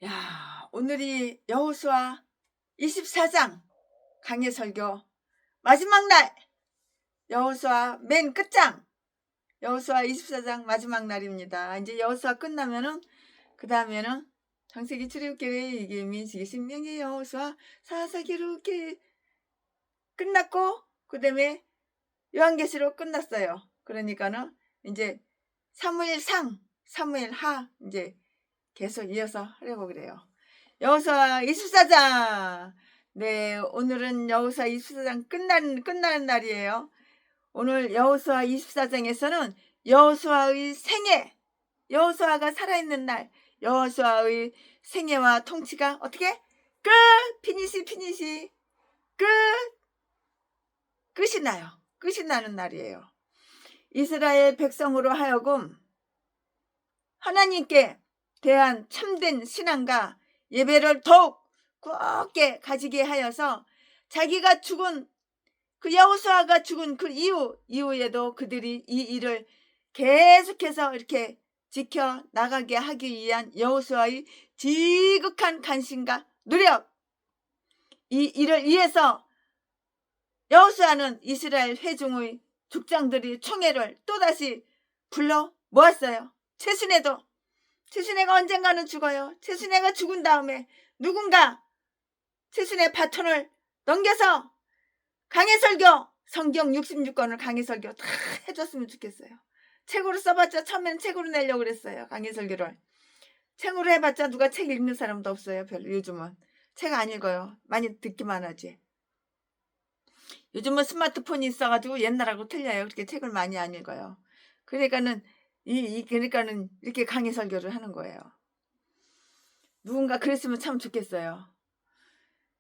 야, 오늘이 여호수아 24장 강해 설교 마지막 날, 여호수아 맨 끝장, 여호수아 24장 마지막 날입니다. 이제 여호수아 끝나면은 그 다음에는 창세기 출애굽기 레위기 신명기 여호수아 사사기록기 끝났고, 그 다음에 요한계시록 끝났어요. 그러니까는 이제 사무엘상, 사무엘하 이제 계속 이어서 하려고 그래요. 여호수아 24장. 네, 오늘은 여호수아 24장 끝나는 날이에요. 오늘 여호수아 24장에서는 여호수아의 생애, 여호수아가 살아있는 날, 여호수아의 생애와 통치가 어떻게 끝, 피니시 끝이 나요. 끝이 나는 날이에요. 이스라엘 백성으로 하여금 하나님께 대한 참된 신앙과 예배를 더욱 굳게 가지게 하여서 자기가 죽은 그 여호수아가 죽은 그 이후에도 그들이 이 일을 계속해서 이렇게 지켜 나가게 하기 위한 여호수아의 지극한 간신과 노력, 이 일을 위해서 여호수아는 이스라엘 회중의 족장들이 총회를 또다시 불러 모았어요. 최순애가 언젠가는 죽어요. 최순애가 죽은 다음에 누군가 최순애 바톤을 넘겨서 강해설교, 성경 66권을 강해설교 다 해줬으면 좋겠어요. 책으로 써봤자 처음에는 책으로 내려고 그랬어요. 강해설교를 책으로 해봤자 누가 책 읽는 사람도 없어요. 별로. 요즘은 책 안 읽어요. 많이 듣기만 하지. 요즘은 스마트폰이 있어가지고 옛날하고 틀려요. 그렇게 책을 많이 안 읽어요. 그러니까는 이렇게 강의 설교를 하는 거예요. 누군가 그랬으면 참 좋겠어요.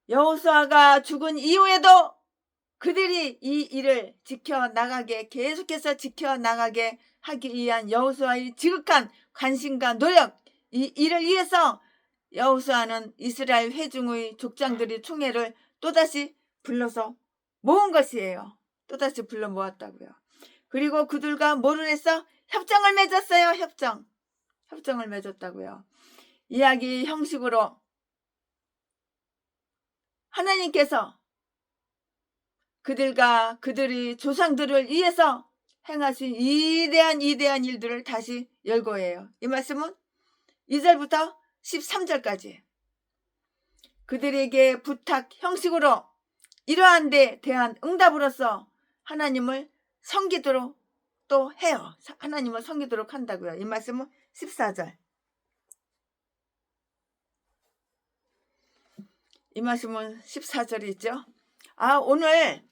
여호수아가 죽은 이후에도 그들이 이 일을 계속해서 지켜나가게 하기 위한 여호수아의 지극한 관심과 노력, 이 일을 위해서 여호수아는 이스라엘 회중의 족장들의 총회를 또다시 불러서 모은 것이에요. 또다시 불러 모았다고요. 그리고 그들과 뭐를 했어? 협정을 맺었어요. 협정을 맺었다고요. 이야기 형식으로 하나님께서 그들과 그들의 조상들을 위해서 행하신 위대한 일들을 다시 열거해요. 이 말씀은 2절부터 13절까지 그들에게 부탁 형식으로 이러한 데 대한 응답으로서 하나님을 섬기도록 또 해요. 하나님을 섬기도록 한다고요. 이 말씀은 14절. 이 말씀은 14절이 있죠. 오늘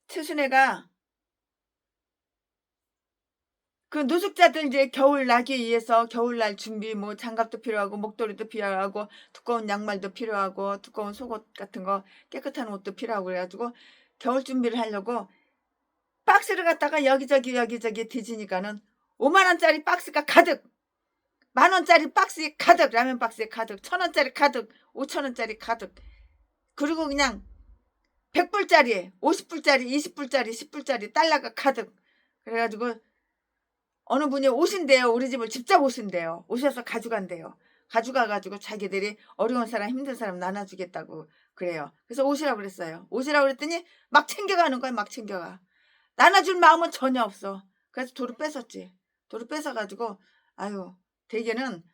최순애가 그 노숙자들 이제 겨울 나기 위해서 겨울날 준비, 뭐 장갑도 필요하고 목도리도 필요하고 두꺼운 양말도 필요하고 두꺼운 속옷 같은 거 깨끗한 옷도 필요하고 그래가지고 겨울 준비를 하려고 박스를 갖다가 여기저기 뒤지니까는 5만원짜리 박스가 가득, 만원짜리 박스에 가득, 라면 박스에 가득, 1,000원짜리 가득, 5,000원짜리 가득, 그리고 그냥 100불짜리, 50불짜리, 20불짜리, 10불짜리 달러가 가득. 그래가지고 어느 분이 오신대요. 우리 집을 직접 오신대요. 오셔서 가져간대요. 가져가가지고 자기들이 어려운 사람, 힘든 사람 나눠주겠다고 그래요. 그래서 오시라고 그랬어요. 오시라고 그랬더니 막 챙겨가는 거야. 막 챙겨가. 나눠줄 마음은 전혀 없어. 그래서 도로 뺏었지. 도로 뺏어가지고 대개는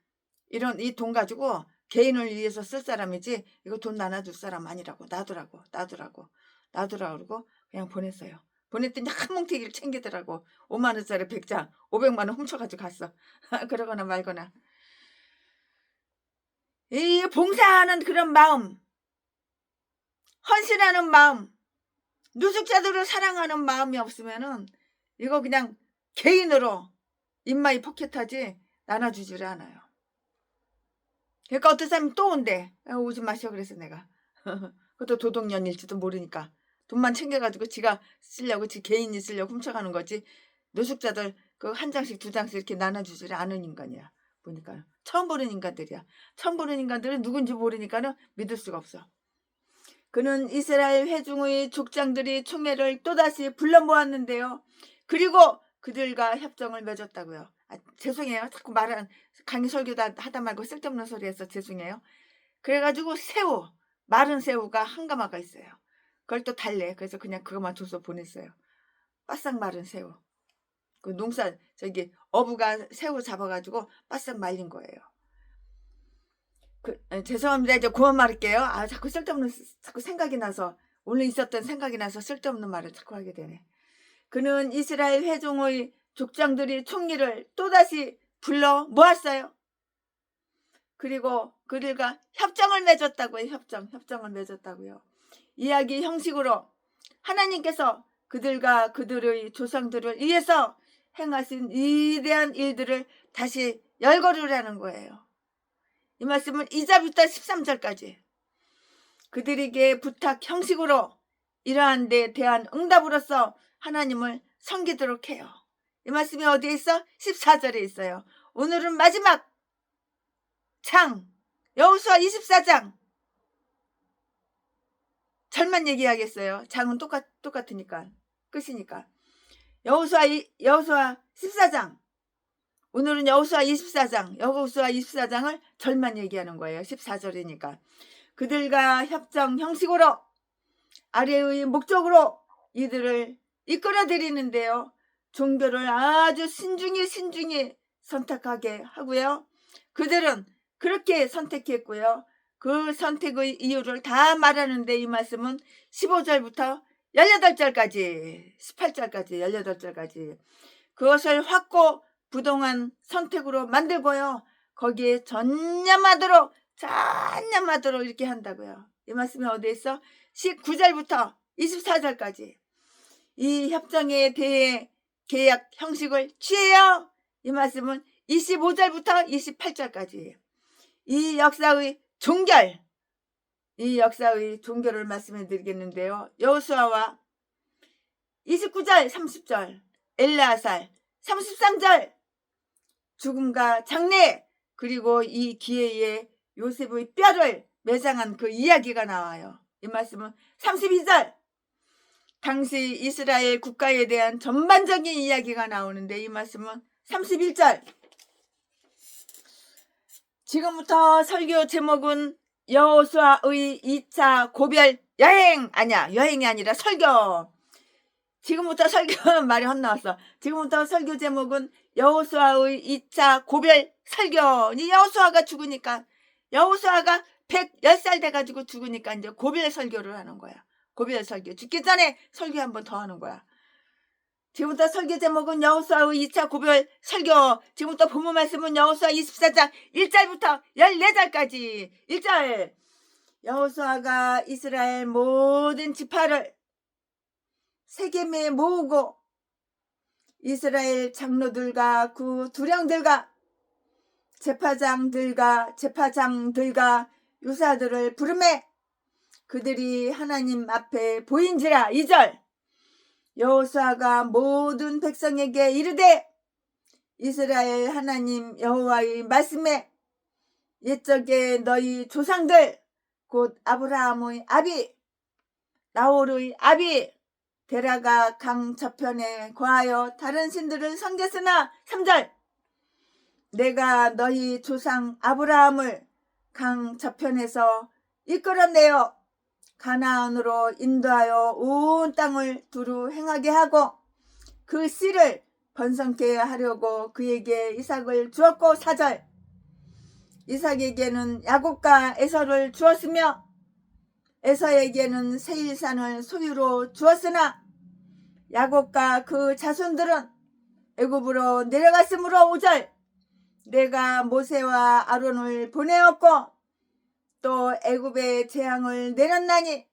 이 돈 가지고 개인을 위해서 쓸 사람이지 이거 돈 나눠줄 사람 아니라고. 놔두라고 그러고 그냥 보냈어요. 보냈더니 한 뭉태기를 챙기더라고. 5만원짜리 100장 500만원 훔쳐가지고 갔어. 그러거나 말거나. 이 봉사하는 그런 마음, 헌신하는 마음, 노숙자들을 사랑하는 마음이 없으면은 이거 그냥 개인으로 입마이 포켓하지 나눠주지를 않아요. 그러니까 어떤 사람이 또 온대. 오지 마셔 그래서 내가. 그것도 도둑년일지도 모르니까 돈만 챙겨가지고 지가 쓰려고, 지 개인이 쓰려고 훔쳐가는 거지. 노숙자들 그 한 장씩 두 장씩 이렇게 나눠주지를 않은 인간이야. 보니까 처음 보는 인간들이야. 처음 보는 인간들은 누군지 모르니까는 믿을 수가 없어. 그는 이스라엘 회중의 족장들이 총회를 또다시 불러 모았는데요. 그리고 그들과 협정을 맺었다고요. 죄송해요. 자꾸 말은 강의 설교도 하다 말고 쓸데없는 소리 해서 죄송해요. 그래가지고 새우, 마른 새우가 한 가마가 있어요. 그걸 또 달래. 그래서 그냥 그것만 줘서 보냈어요. 바싹 마른 새우. 그 농사 저기 어부가 새우 잡아가지고 바싹 말린 거예요. 죄송합니다. 이제 그만 말할게요. 자꾸 쓸데없는 자꾸 생각이 나서 오늘 있었던 생각이 나서 쓸데없는 말을 자꾸 하게 되네. 그는 이스라엘 회중의 족장들이 총리를 또다시 불러 모았어요. 그리고 그들과 협정을 맺었다고요. 협정을 맺었다고요. 이야기 형식으로 하나님께서 그들과 그들의 조상들을 위해서 행하신 위대한 일들을 다시 열거르라는 거예요. 이 말씀은 2절부터 13절까지 그들에게 부탁 형식으로 이러한 데 대한 응답으로서 하나님을 섬기도록 해요. 이 말씀이 어디에 있어? 14절에 있어요. 오늘은 마지막 장 여호수아 24장 절만 얘기하겠어요. 장은 똑같으니까 끝이니까. 여호수아 14장 오늘은 여호수아 24장을 절만 얘기하는 거예요. 14절이니까. 그들과 협정 형식으로 아래의 목적으로 이들을 이끌어 드리는데요. 종교를 아주 신중히 선택하게 하고요. 그들은 그렇게 선택했고요. 그 선택의 이유를 다 말하는데 이 말씀은 15절부터 18절까지 18절까지 18절까지 그것을 확고 부동한 선택으로 만들고요. 거기에 전념하도록 이렇게 한다고요. 이 말씀이 어디에 있어? 19절부터 24절까지 이 협정에 대해 계약 형식을 취해요. 이 말씀은 25절부터 28절까지 이 역사의 종결을 말씀해 드리겠는데요. 여호수아와 29절 30절 엘르아살 33절 죽음과 장례 그리고 이 기회에 요셉의 뼈를 매장한 그 이야기가 나와요. 이 말씀은 32절 당시 이스라엘 국가에 대한 전반적인 이야기가 나오는데 이 말씀은 31절 지금부터 설교 제목은 여호수아의 2차 고별 여행 여행이 아니라 설교. 지금부터 설교 말이 헛나왔어. 지금부터 설교 제목은 여호수아의 2차 고별 설교. 이 여호수아가 죽으니까 여호수아가 110살 돼가지고 죽으니까 이제 고별 설교를 하는 거야. 고별 설교. 죽기 전에 설교 한 번 더 하는 거야. 지금부터 설교 제목은 여호수아의 2차 고별 설교. 지금부터 본문 말씀은 여호수아 24장 1절부터 14절까지 1절 여호수아가 이스라엘 모든 지파를 세겜에 모으고 이스라엘 장로들과 그 두령들과 제파장들과 유사들을 부르매 그들이 하나님 앞에 보인지라 2절 여호수아가 모든 백성에게 이르되 이스라엘 하나님 여호와의 말씀에 옛적에 너희 조상들 곧 아브라함의 아비 나홀의 아비 데라가 강 저편에 거하여 다른 신들을 섬겼으나 3절 내가 너희 조상 아브라함을 강 저편에서 이끌어내어 가나안으로 인도하여 온 땅을 두루 행하게 하고 그 씨를 번성케 하려고 그에게 이삭을 주었고 4절 이삭에게는 야곱과 에서를 주었으며 에서에게는 세일산을 소유로 주었으나 야곱과 그 자손들은 애굽으로 내려갔으므로 5절 내가 모세와 아론을 보내었고 또 애굽의 재앙을 내렸나니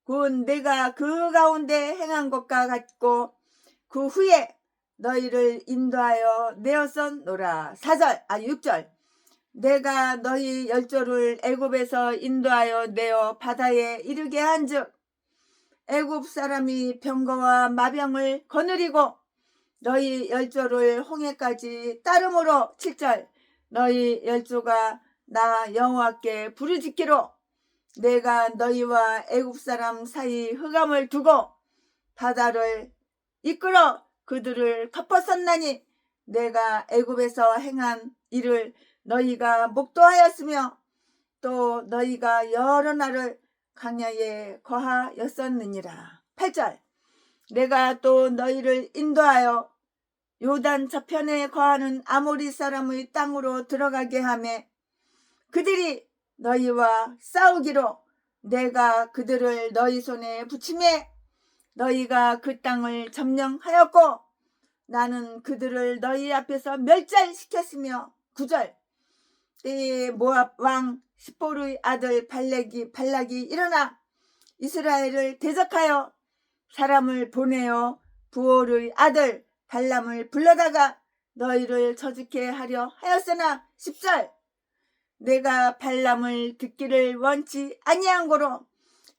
곧 내가 그 가운데 행한 것과 같고 그 후에 너희를 인도하여 내었었노라 6절 내가 너희 열조를 애굽에서 인도하여 내어 바다에 이르게 한즉 애굽 사람이 병거와 마병을 거느리고 너희 열조를 홍해까지 따름으로 7절 너희 열조가 나 여호와께 부르짖기로 내가 너희와 애굽 사람 사이 흑암을 두고 바다를 이끌어 그들을 덮었었나니 내가 애굽에서 행한 일을 너희가 목도하였으며 또 너희가 여러 날을 광야에 거하였었느니라. 8절. 내가 또 너희를 인도하여 요단 저편에 거하는 아모리 사람의 땅으로 들어가게 하매 그들이 너희와 싸우기로 내가 그들을 너희 손에 붙이매 너희가 그 땅을 점령하였고 나는 그들을 너희 앞에서 멸절시켰으며 9절. 때에 모압 왕 시포르의 아들 발락이 일어나 이스라엘을 대적하여 사람을 보내어 부올의 아들 발람을 불러다가 너희를 저주케 하려 하였으나 10절. 내가 발람을 듣기를 원치 아니한 고로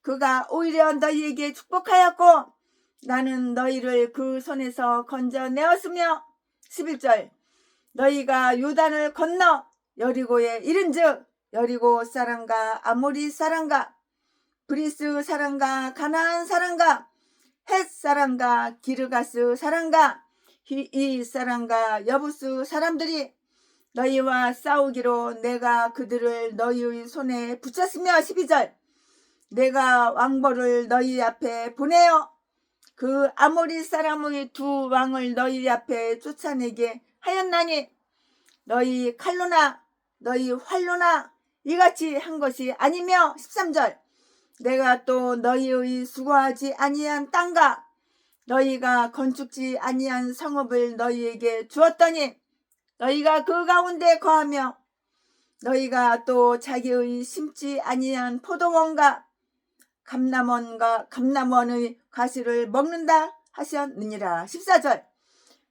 그가 오히려 너희에게 축복하였고 나는 너희를 그 손에서 건져내었으며 11절. 너희가 요단을 건너 여리고에 이른즉 여리고 사람과 아모리 사람과 브리스 사람과 가나안 사람과 헷 사람과 기르가스 사람과 이 사람과 여부스 사람들이 너희와 싸우기로 내가 그들을 너희의 손에 붙였으며 12절. 내가 왕벌을 너희 앞에 보내어 그 아모리 사람의 두 왕을 너희 앞에 쫓아내게 하였나니 너희 칼로나 너희 활로나 이같이 한 것이 아니며 13절. 내가 또 너희의 수고하지 아니한 땅과 너희가 건축지 아니한 성읍을 너희에게 주었더니 너희가 그 가운데 거하며 너희가 또 자기의 심지 아니한 포도원과 감람원의 가시를 먹는다 하셨느니라. 14절.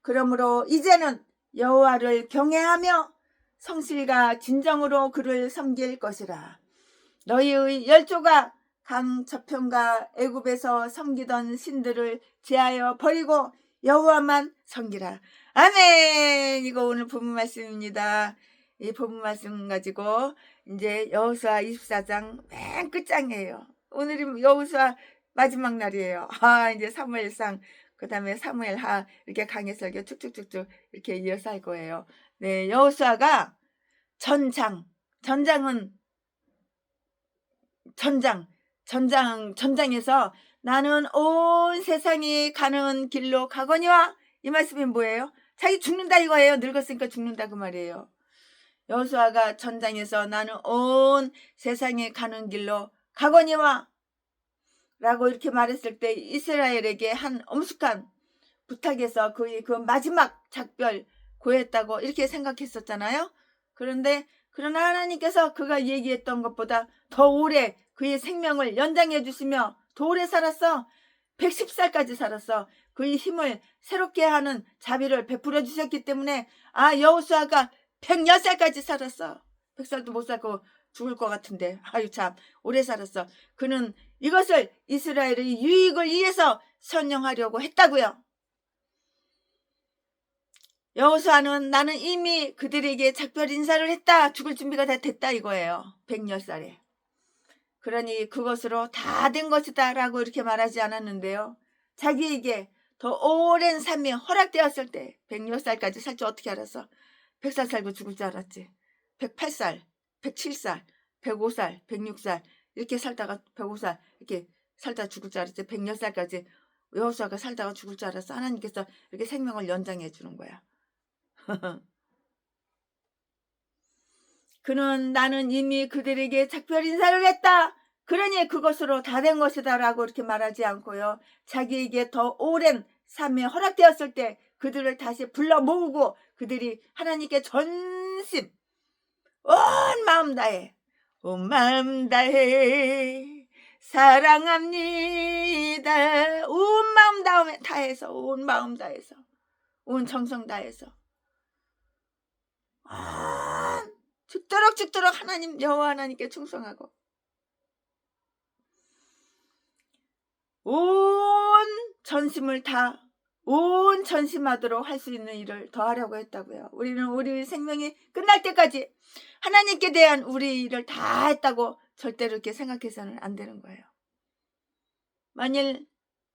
그러므로 이제는 여호와를 경외하며 성실과 진정으로 그를 섬길 것이라. 너희의 열조가 강 저편과 애굽에서 섬기던 신들을 제하여 버리고 여호와만 섬기라. 아멘. 이거 오늘 본문 말씀입니다. 이 본문 말씀 가지고 이제 여호수아 24장 맨 끝장이에요. 오늘이 여호수아 마지막 날이에요. 이제 사무엘상 그 다음에 사무엘하 이렇게 강해설교 쭉쭉쭉쭉 이렇게 이어서 할 거예요. 네, 여호수아가 전장은 전장에서 나는 온 세상이 가는 길로 가거니와 이 말씀이 뭐예요? 자기 죽는다 이거예요. 늙었으니까 죽는다 그 말이에요. 여호수아가 전장에서 나는 온 세상에 가는 길로 가거니와 라고 이렇게 말했을 때 이스라엘에게 한 엄숙한 부탁에서 그의 그 마지막 작별 고했다고 이렇게 생각했었잖아요. 그러나 하나님께서 그가 얘기했던 것보다 더 오래 그의 생명을 연장해 주시며 더 오래 살았어. 110살까지 살았어. 그의 힘을 새롭게 하는 자비를 베풀어 주셨기 때문에 여호수아가 110살까지 살았어. 100살도 못 살고 죽을 것 같은데 아유 참 오래 살았어. 그는 이것을 이스라엘의 유익을 위해서 선용하려고 했다고요. 여호수아는 나는 이미 그들에게 작별 인사를 했다. 죽을 준비가 다 됐다 이거예요. 110살에. 그러니 그것으로 다 된 것이다 라고 이렇게 말하지 않았는데요. 자기에게 더 오랜 삶이 허락되었을 때 110살까지 살 줄 어떻게 알았어? 100살 살고 죽을 줄 알았지. 108살, 107살, 105살, 106살 이렇게 살다가 105살 이렇게 살다 죽을 줄 알았지. 110살까지 여호수아가 살다가 죽을 줄 알았어. 하나님께서 이렇게 생명을 연장해 주는 거야. 그는 나는 이미 그들에게 작별 인사를 했다. 그러니 그것으로 다 된 것이다 라고 이렇게 말하지 않고요. 자기에게 더 오랜 삶이 허락되었을 때 그들을 다시 불러 모으고 그들이 하나님께 전심 온 마음 다해 사랑합니다. 온 마음 다해서 온 마음 다해서 온 정성 다해서 죽도록 하나님 여호와 하나님께 충성하고 온 전심하도록 할 수 있는 일을 더하려고 했다고요. 우리는 우리 생명이 끝날 때까지 하나님께 대한 우리 일을 다 했다고 절대로 이렇게 생각해서는 안 되는 거예요. 만일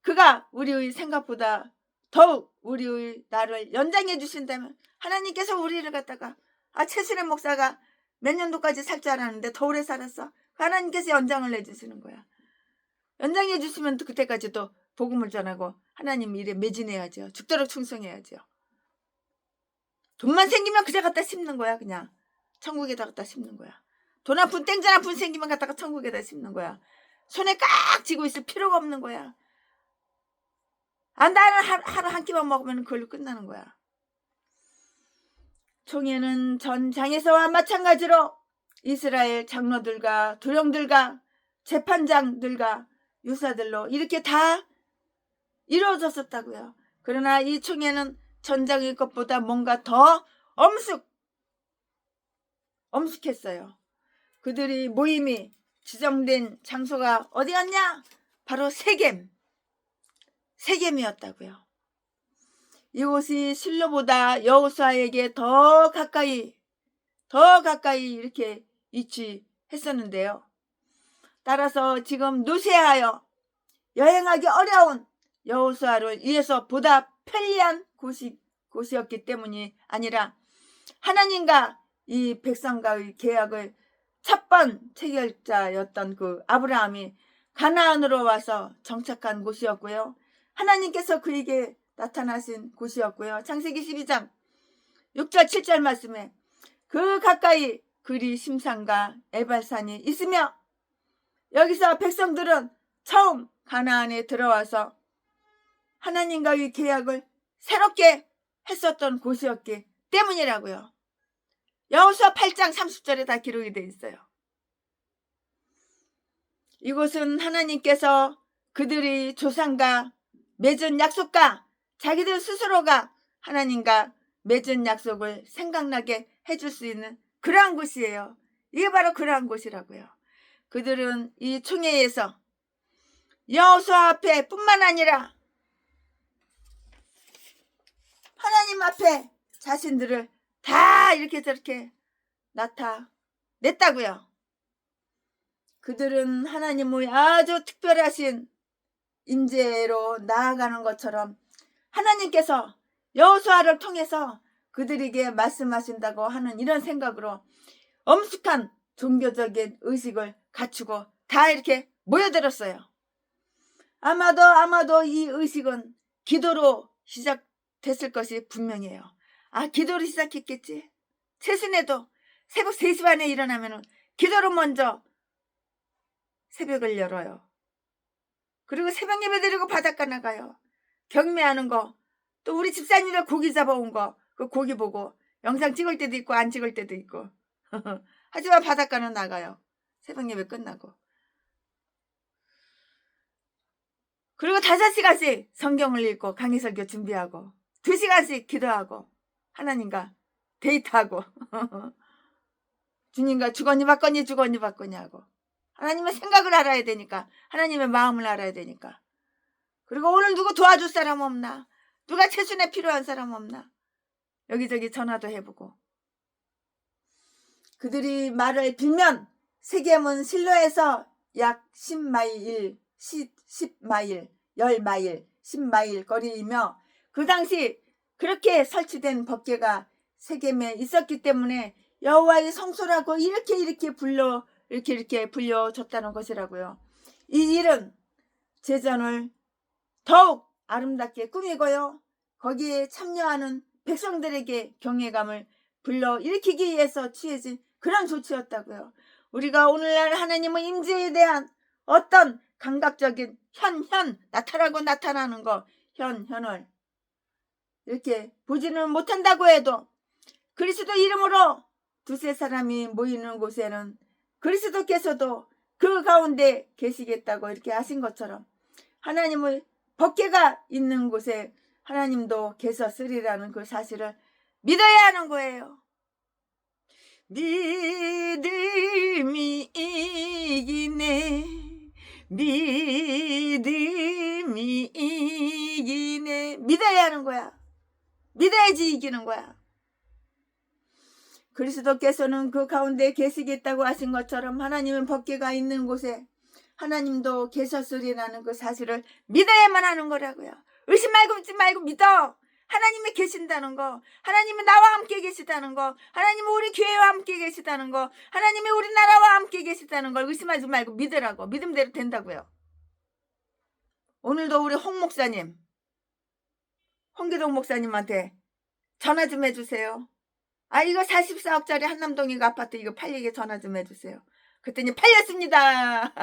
그가 우리의 생각보다 더욱 우리의 나를 연장해 주신다면 하나님께서 우리를 갖다가 최순애 목사가 몇 년도까지 살 줄 알았는데 더 오래 살았어. 하나님께서 연장을 내주시는 거야. 연장해 주시면 그때까지도 복음을 전하고 하나님 일에 매진해야죠. 죽도록 충성해야죠. 돈만 생기면 그저 갖다 심는 거야. 그냥 천국에다 갖다 심는 거야. 돈 한 푼 땡전 한 푼 생기면 갖다가 천국에다 심는 거야. 손에 깍 쥐고 있을 필요가 없는 거야. 나는 하루 한 끼만 먹으면 그걸로 끝나는 거야. 총회는 전장에서와 마찬가지로 이스라엘 장로들과 도령들과 재판장들과 유사들로 이렇게 다 이루어졌었다고요. 그러나 이 총회는 전장의 것보다 뭔가 더 엄숙했어요. 그들이 모임이 지정된 장소가 어디였냐? 바로 세겜이었다고요. 이곳이 실로보다 여호수아에게 더 가까이 이렇게 위치했었는데요. 따라서 지금 노쇠하여 여행하기 어려운 여호수아를 위해서 보다 편리한 곳이었기 때문이 아니라 하나님과 이 백성과의 계약을 첫 번 체결자였던 그 아브라함이 가나안으로 와서 정착한 곳이었고요. 하나님께서 그에게 나타나신 곳이었고요. 창세기 12장 6절 7절 말씀에 그 가까이 그리 심산과 에발산이 있으며 여기서 백성들은 처음 가나안에 들어와서 하나님과의 계약을 새롭게 했었던 곳이었기 때문이라고요. 여호수아 8장 30절에 다 기록이 되어 있어요. 이곳은 하나님께서 그들이 조상과 맺은 약속과 자기들 스스로가 하나님과 맺은 약속을 생각나게 해줄 수 있는 그러한 곳이에요. 이게 바로 그러한 곳이라고요. 그들은 이 총회에서 여호수아 앞에 뿐만 아니라 하나님 앞에 자신들을 다 이렇게 저렇게 나타냈다고요. 그들은 하나님의 아주 특별하신 임재로 나아가는 것처럼 하나님께서 여호수아를 통해서 그들에게 말씀하신다고 하는 이런 생각으로 엄숙한 종교적인 의식을 갖추고 다 이렇게 모여들었어요. 아마도 이 의식은 기도로 시작됐을 것이 분명해요. 기도로 시작했겠지. 최순애도 새벽 3시 반에 일어나면 기도로 먼저 새벽을 열어요. 그리고 새벽 예배 드리고 바닷가 나가요. 경매하는 거, 또 우리 집사님들 고기 잡아온 거, 그 고기 보고 영상 찍을 때도 있고 안 찍을 때도 있고 하지만 바닷가는 나가요. 새벽 예배 끝나고. 그리고 5시간씩 성경을 읽고 강의 설교 준비하고 2시간씩 기도하고 하나님과 데이트하고 주님과 주거니 받거니 하고 하나님의 생각을 알아야 되니까, 하나님의 마음을 알아야 되니까. 그리고 오늘 누구 도와줄 사람 없나? 누가 최순애 필요한 사람 없나? 여기저기 전화도 해보고. 그들이 말을 빌면 세겜은 실로에서 약 10마일, 10마일 거리이며 그 당시 그렇게 설치된 법궤가 세겜에 있었기 때문에 여호와의 성소라고 이렇게 불려줬다는 것이라고요. 이 일은 제전을 더욱 아름답게 꾸미고요. 거기에 참여하는 백성들에게 경외감을 불러일으키기 위해서 취해진 그런 조치였다고요. 우리가 오늘날 하나님의 임재에 대한 어떤 감각적인 나타나는 거, 현을 이렇게 보지는 못한다고 해도 그리스도 이름으로 두세 사람이 모이는 곳에는 그리스도께서도 그 가운데 계시겠다고 이렇게 하신 것처럼 하나님의 법궤가 있는 곳에 하나님도 계셨으리라는 그 사실을 믿어야 하는 거예요. 믿음이 이기네. 믿음이 이기네. 믿어야 하는 거야. 믿어야지 이기는 거야. 그리스도께서는 그 가운데 계시겠다고 하신 것처럼 하나님은 법궤가 있는 곳에 하나님도 계셨으리라는 그 사실을 믿어야만 하는 거라고요. 의심 말고 믿지 말고 믿어. 하나님이 계신다는 거, 하나님이 나와 함께 계시다는 거, 하나님이 우리 교회와 함께 계시다는 거, 하나님이 우리나라와 함께 계시다는 걸 의심하지 말고 믿으라고. 믿음대로 된다고요. 오늘도 우리 홍 목사님, 홍기동 목사님한테 전화 좀 해주세요. 아, 이거 44억짜리 한남동 이거 아파트 이거 팔리게 전화 좀 해주세요. 그랬더니 팔렸습니다.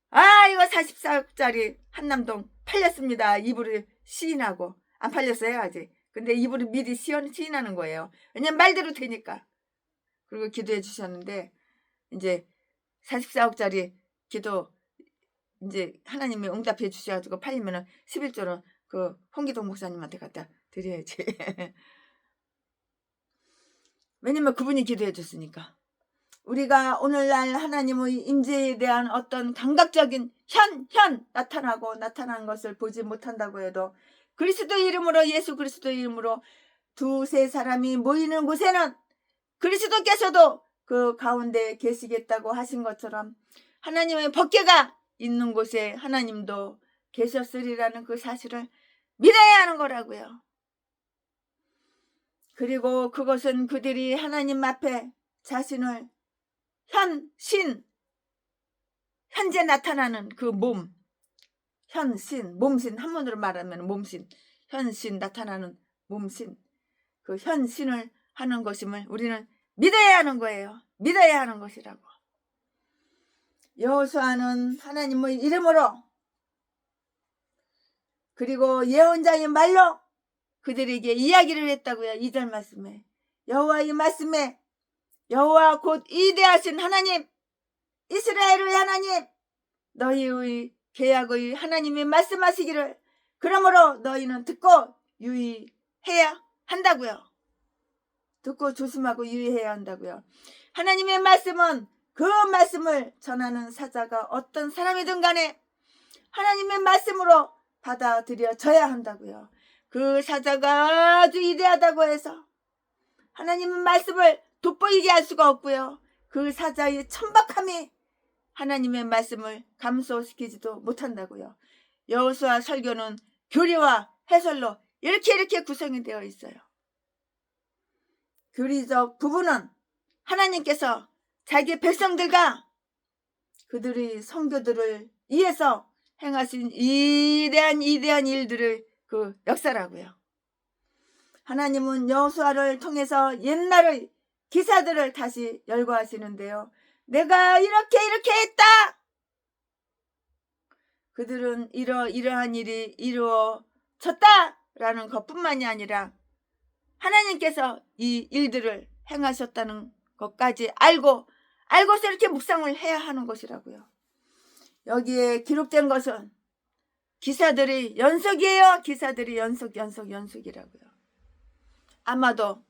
아, 이거 44억짜리 한남동 팔렸습니다. 입으로 시인하고. 안 팔렸어요 아직. 근데 입으로 미리 시인하는 거예요. 왜냐면 말대로 되니까. 그리고 기도해 주셨는데 이제 44억짜리 기도 이제 하나님이 응답해 주셔가지고 팔리면은 11조로 그 홍기동 목사님한테 갖다 드려야지. 왜냐면 그분이 기도해 줬으니까. 우리가 오늘날 하나님의 임재에 대한 어떤 감각적인 현 나타난 것을 보지 못한다고 해도 그리스도 이름으로, 예수 그리스도 이름으로 두세 사람이 모이는 곳에는 그리스도께서도 그 가운데 계시겠다고 하신 것처럼 하나님의 법궤가 있는 곳에 하나님도 계셨으리라는 그 사실을 믿어야 하는 거라고요. 그리고 그것은 그들이 하나님 앞에 자신을 현재 나타나는 그 몸, 몸신, 한문으로 말하면 몸신, 현신 나타나는 몸신, 그 현신을 하는 것임을 우리는 믿어야 하는 거예요. 믿어야 하는 것이라고. 여호수아는 하나님의 이름으로 그리고 예언자의 말로 그들에게 이야기를 했다고요. 2절 말씀에 여호와의 말씀에 여호와 곧 위대하신 하나님, 이스라엘의 하나님, 너희의 계약의 하나님이 말씀하시기를 그러므로 너희는 듣고 유의해야 한다고요. 듣고 조심하고 유의해야 한다고요. 하나님의 말씀은 그 말씀을 전하는 사자가 어떤 사람이든 간에 하나님의 말씀으로 받아들여져야 한다고요. 그 사자가 아주 위대하다고 해서 하나님의 말씀을 돋보이게 할 수가 없고요. 그 사자의 천박함이 하나님의 말씀을 감소시키지도 못한다고요. 여호수아 설교는 교리와 해설로 이렇게 구성이 되어 있어요. 교리적 부분은 하나님께서 자기 백성들과 그들의 성도들을 위해서 행하신 위대한 일들을 그 역사라고요. 하나님은 여호수아를 통해서 옛날의 기사들을 다시 열거하시는데요. 내가 이렇게 했다. 그들은 이러한 일이 이루어졌다라는 것뿐만이 아니라 하나님께서 이 일들을 행하셨다는 것까지 알고서 이렇게 묵상을 해야 하는 것이라고요. 여기에 기록된 것은 기사들이 연속이에요. 기사들이 연속이라고요. 아마도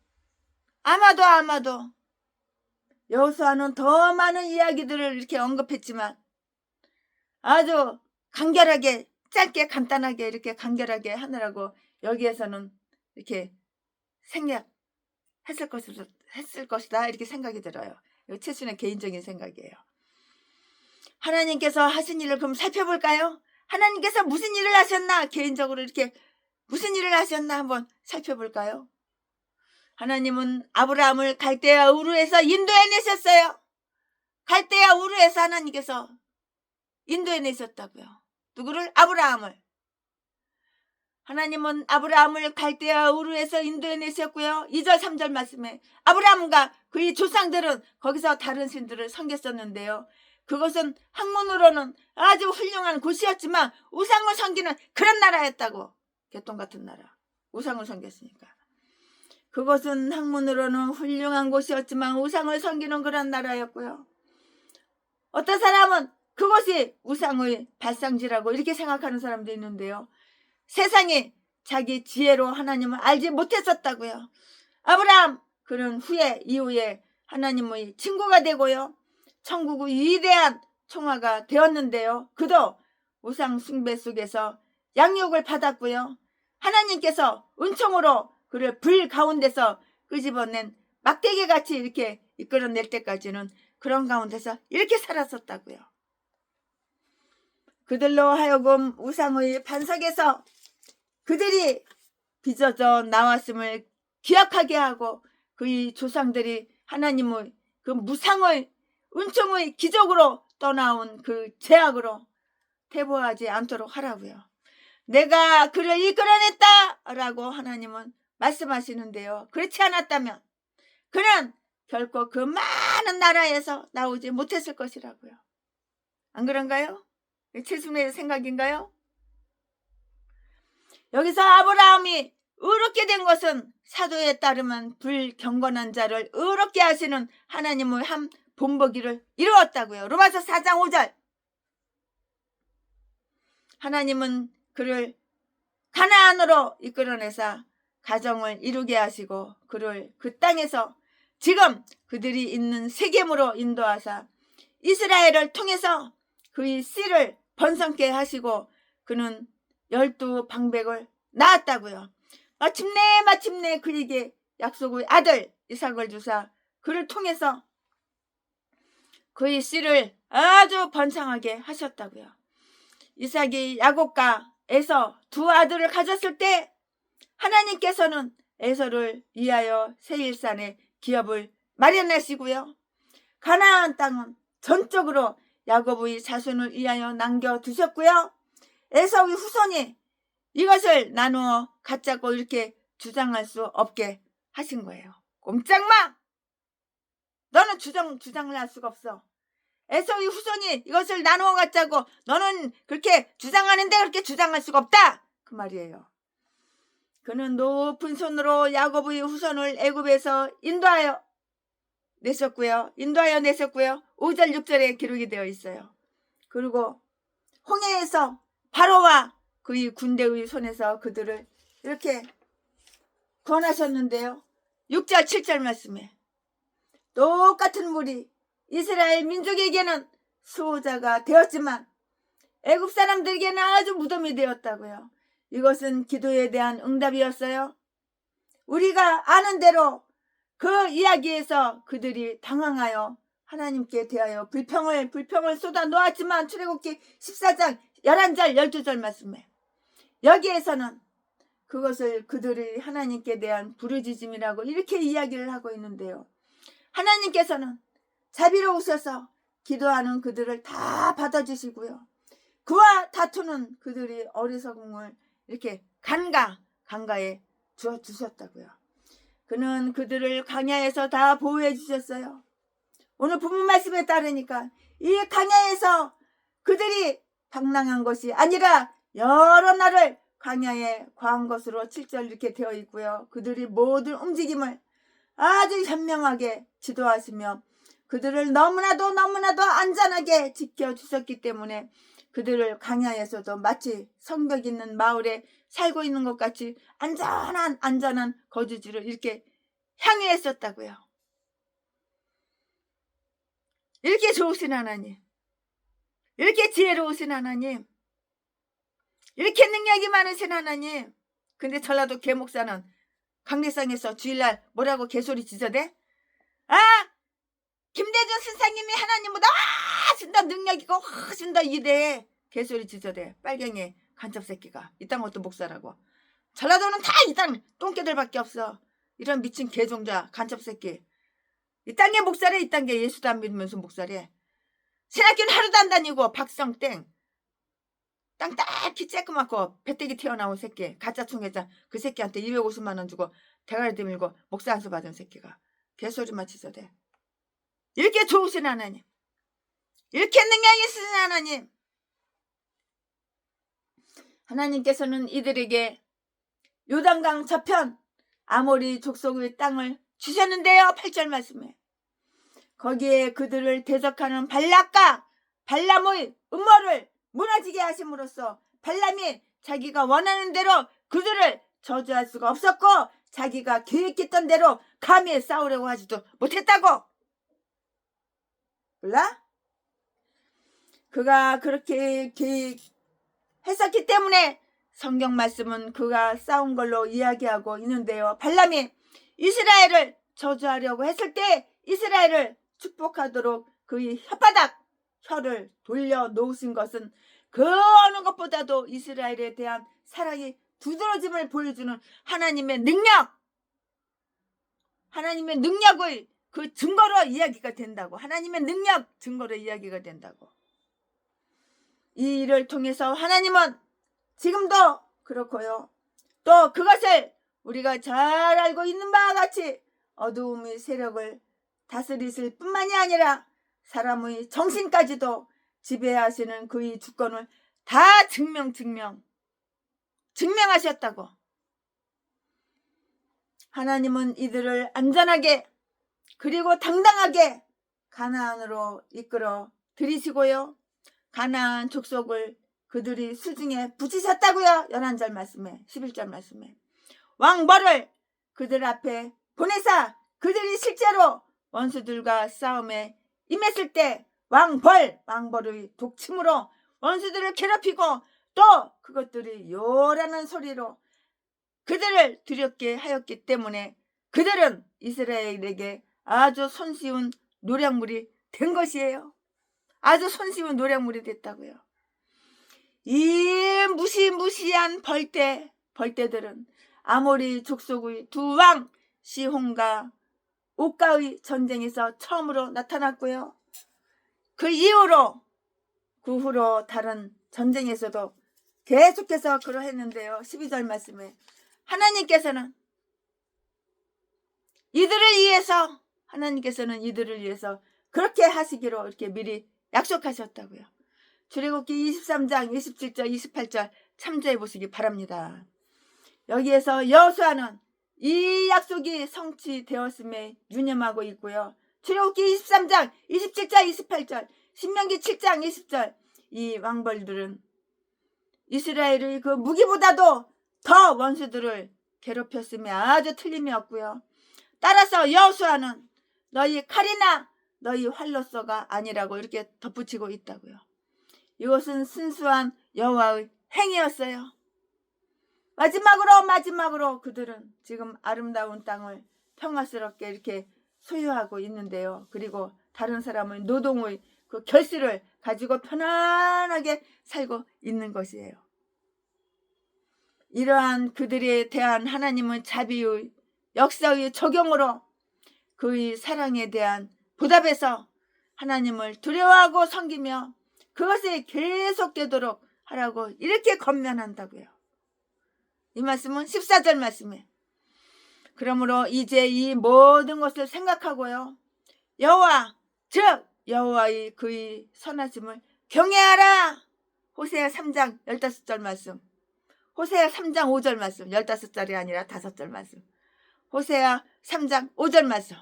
여호수아는 더 많은 이야기들을 이렇게 언급했지만 아주 간결하게 짧게 간단하게 이렇게 간결하게 하느라고 여기에서는 이렇게 생략했을 것이다 이렇게 생각이 들어요. 이거 최순의 개인적인 생각이에요. 하나님께서 하신 일을 그럼 살펴볼까요? 하나님께서 무슨 일을 하셨나? 개인적으로 이렇게 무슨 일을 하셨나 한번 살펴볼까요? 하나님은 아브라함을 갈대아 우르에서 인도해내셨어요. 갈대아 우르에서 하나님께서 인도해내셨다고요. 누구를? 아브라함을. 하나님은 아브라함을 갈대아 우르에서 인도해내셨고요. 2절 3절 말씀에 아브라함과 그의 조상들은 거기서 다른 신들을 섬겼었는데요. 그것은 학문으로는 아주 훌륭한 곳이었지만 우상을 섬기는 그런 나라였다고. 개똥 같은 나라. 우상을 섬겼으니까. 그것은 학문으로는 훌륭한 곳이었지만 우상을 섬기는 그런 나라였고요. 어떤 사람은 그것이 우상의 발상지라고 이렇게 생각하는 사람도 있는데요. 세상이 자기 지혜로 하나님을 알지 못했었다고요. 아브라함 그는 이후에 하나님의 친구가 되고요. 천국의 위대한 총화가 되었는데요. 그도 우상 숭배 속에서 양육을 받았고요. 하나님께서 은총으로 그를 불 가운데서 끄집어낸 막대기같이 이렇게 이끌어낼 때까지는 그런 가운데서 이렇게 살았었다고요. 그들로 하여금 우상의 반석에서 그들이 빚어져 나왔음을 기억하게 하고 그의 조상들이 하나님의 그 무상의 은총의 기적으로 떠나온 그 죄악으로 퇴보하지 않도록 하라고요. 내가 그를 이끌어냈다 라고 하나님은 말씀하시는데요. 그렇지 않았다면 그는 결코 그 많은 나라에서 나오지 못했을 것이라고요. 안 그런가요? 최순의 생각인가요? 여기서 아브라함이 의롭게 된 것은 사도에 따르면 불경건한 자를 의롭게 하시는 하나님의 한 본보기를 이루었다고요. 로마서 4장 5절. 하나님은 그를 가나안으로 이끌어내사 가정을 이루게 하시고 그를 그 땅에서 지금 그들이 있는 세겜으로 인도하사 이스라엘을 통해서 그의 씨를 번성케 하시고 그는 12방백을 낳았다고요. 마침내 그에게 약속의 아들 이삭을 주사 그를 통해서 그의 씨를 아주 번성하게 하셨다고요. 이삭이 야곱과 에서 두 아들을 가졌을 때 하나님께서는 에서를 위하여 세일산에 기업을 마련하시고요. 가나안 땅은 전적으로 야곱의 자손을 위하여 남겨두셨고요. 에서의 후손이 이것을 나누어 갖자고 이렇게 주장할 수 없게 하신 거예요. 꼼짝마! 너는 주장을 할 수가 없어. 에서의 후손이 이것을 나누어 갖자고 너는 그렇게 주장하는데 그렇게 주장할 수가 없다 그 말이에요. 그는 높은 손으로 야곱의 후손을 애굽에서 인도하여 내셨고요. 5절 6절에 기록이 되어 있어요. 그리고 홍해에서 바로와 그의 군대의 손에서 그들을 이렇게 구원하셨는데요. 6절 7절 말씀에 똑같은 물이 이스라엘 민족에게는 수호자가 되었지만 애굽 사람들에게는 아주 무덤이 되었다고요. 이것은 기도에 대한 응답이었어요. 우리가 아는 대로 그 이야기에서 그들이 당황하여 하나님께 대하여 불평을 쏟아 놓았지만 출애굽기 14장 11절 12절 말씀에 여기에서는 그것을 그들이 하나님께 대한 부르짖음이라고 이렇게 이야기를 하고 있는데요. 하나님께서는 자비로우셔서 기도하는 그들을 다 받아주시고요. 그와 다투는 그들이 어리석음을 이렇게 강가에 주셨다고요. 그는 그들을 광야에서 다 보호해 주셨어요. 오늘 본문 말씀에 따르니까 이 광야에서 그들이 방랑한 것이 아니라 여러 날을 광야에 과한 것으로 7절 이렇게 되어 있고요. 그들이 모든 움직임을 아주 현명하게 지도하시며 그들을 너무나도 안전하게 지켜주셨기 때문에 그들을 광야에서도 마치 성벽 있는 마을에 살고 있는 것 같이 안전한 거주지를 이렇게 향해 했었다고요. 이렇게 좋으신 하나님, 이렇게 지혜로우신 하나님, 이렇게 능력이 많으신 하나님. 근데 전라도 계목사는 강례상에서 주일날 뭐라고 개소리 지저대? 김대중 선생님이 하나님보다 훨씬 더 능력 있고 훨씬 더 이대해. 개소리 지저대. 빨갱이 간첩새끼가. 이딴 것도 목사라고. 전라도는 다 이딴 똥개들밖에 없어. 이런 미친 개종자 간첩새끼. 이딴 게 목사래. 이딴 게 예수도 안 믿으면서 목사래. 신학교는 하루도 안 다니고 박성땡. 땅 딱히 쬐끄맣고 배때기 튀어나온 새끼. 가짜 총회장. 그 새끼한테 250만 원 주고 대가리 들밀고 목사 안수 받은 새끼가. 개소리만 지저대. 이렇게 좋으신 하나님, 이렇게 능력이 있으신 하나님, 하나님께서는 이들에게 요단강 저편 아모리 족속의 땅을 주셨는데요. 8절 말씀에 거기에 그들을 대적하는 발락과 발람의 음모를 무너지게 하심으로써 발람이 자기가 원하는 대로 그들을 저주할 수가 없었고 자기가 계획했던 대로 감히 싸우려고 하지도 못했다고. 몰라? 그가 그렇게 계획했었기 때문에 성경 말씀은 그가 싸운 걸로 이야기하고 있는데요. 발람이 이스라엘을 저주하려고 했을 때 이스라엘을 축복하도록 그의 혀를 돌려놓으신 것은 그 어느 것보다도 이스라엘에 대한 사랑이 두드러짐을 보여주는 하나님의 능력, 하나님의 능력을 그 증거로 이야기가 된다고. 하나님의 능력 증거로 이야기가 된다고. 이 일을 통해서 하나님은 지금도 그렇고요. 또 그것을 우리가 잘 알고 있는 바와 같이 어두움의 세력을 다스리실 뿐만이 아니라 사람의 정신까지도 지배하시는 그의 주권을 다 증명하셨다고. 하나님은 이들을 안전하게 그리고 당당하게 가나안으로 이끌어 들이시고요. 가나안 족속을 그들이 수중에 붙이셨다고요. 11절 말씀에 11절 말씀에 왕벌을 그들 앞에 보내사 그들이 실제로 원수들과 싸움에 임했을 때 왕벌의 독침으로 원수들을 괴롭히고 또 그것들이 요란한 소리로 그들을 두렵게 하였기 때문에 그들은 이스라엘에게 아주 손쉬운 노략물이 된 것이에요. 아주 손쉬운 노략물이 됐다고요. 이 무시무시한 벌떼들은 아모리 족속의 두 왕 시혼과 옥가의 전쟁에서 처음으로 나타났고요. 그 후로 다른 전쟁에서도 계속해서 그러했는데요. 12절 말씀에 하나님께서는 이들을 위해서 그렇게 하시기로 이렇게 미리 약속하셨다고요. 출애굽기 23장 27절 28절 참조해 보시기 바랍니다. 여기에서 여호수아는 이 약속이 성취되었음에 유념하고 있고요. 출애굽기 23장 27절 28절 신명기 7장 20절 이 왕벌들은 이스라엘의 그 무기보다도 더 원수들을 괴롭혔음에 아주 틀림이 없고요. 따라서 여호수아는 너희 칼이나 너희 활로서가 아니라고 이렇게 덧붙이고 있다고요. 이것은 순수한 여호와의 행위였어요. 마지막으로 그들은 지금 아름다운 땅을 평화스럽게 이렇게 소유하고 있는데요. 그리고 다른 사람의 노동의 그 결실을 가지고 편안하게 살고 있는 것이에요. 이러한 그들에 대한 하나님의 자비의 역사의 적용으로 그의 사랑에 대한 보답에서 하나님을 두려워하고 섬기며 그것이 계속되도록 하라고 이렇게 권면한다고요. 이 말씀은 14절 말씀에 그러므로 이제 이 모든 것을 생각하고요. 여호와 즉 여호와의 그의 선하심을 경외하라. 호세아 3장 15절 말씀. 호세아 3장 5절 말씀. 15절이 아니라 5절 말씀. 호세아 3장 5절 말씀.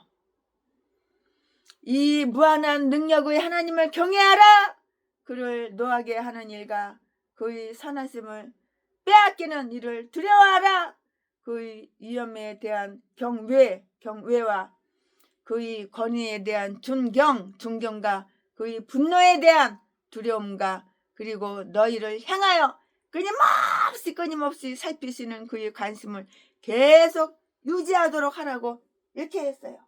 이 무한한 능력의 하나님을 경외하라. 그를 노하게 하는 일과 그의 선하심을 빼앗기는 일을 두려워하라. 그의 위엄에 대한 경외와 그의 권위에 대한 존경과 그의 분노에 대한 두려움과 그리고 너희를 향하여 끊임없이 살피시는 그의 관심을 계속 유지하도록 하라고 이렇게 했어요.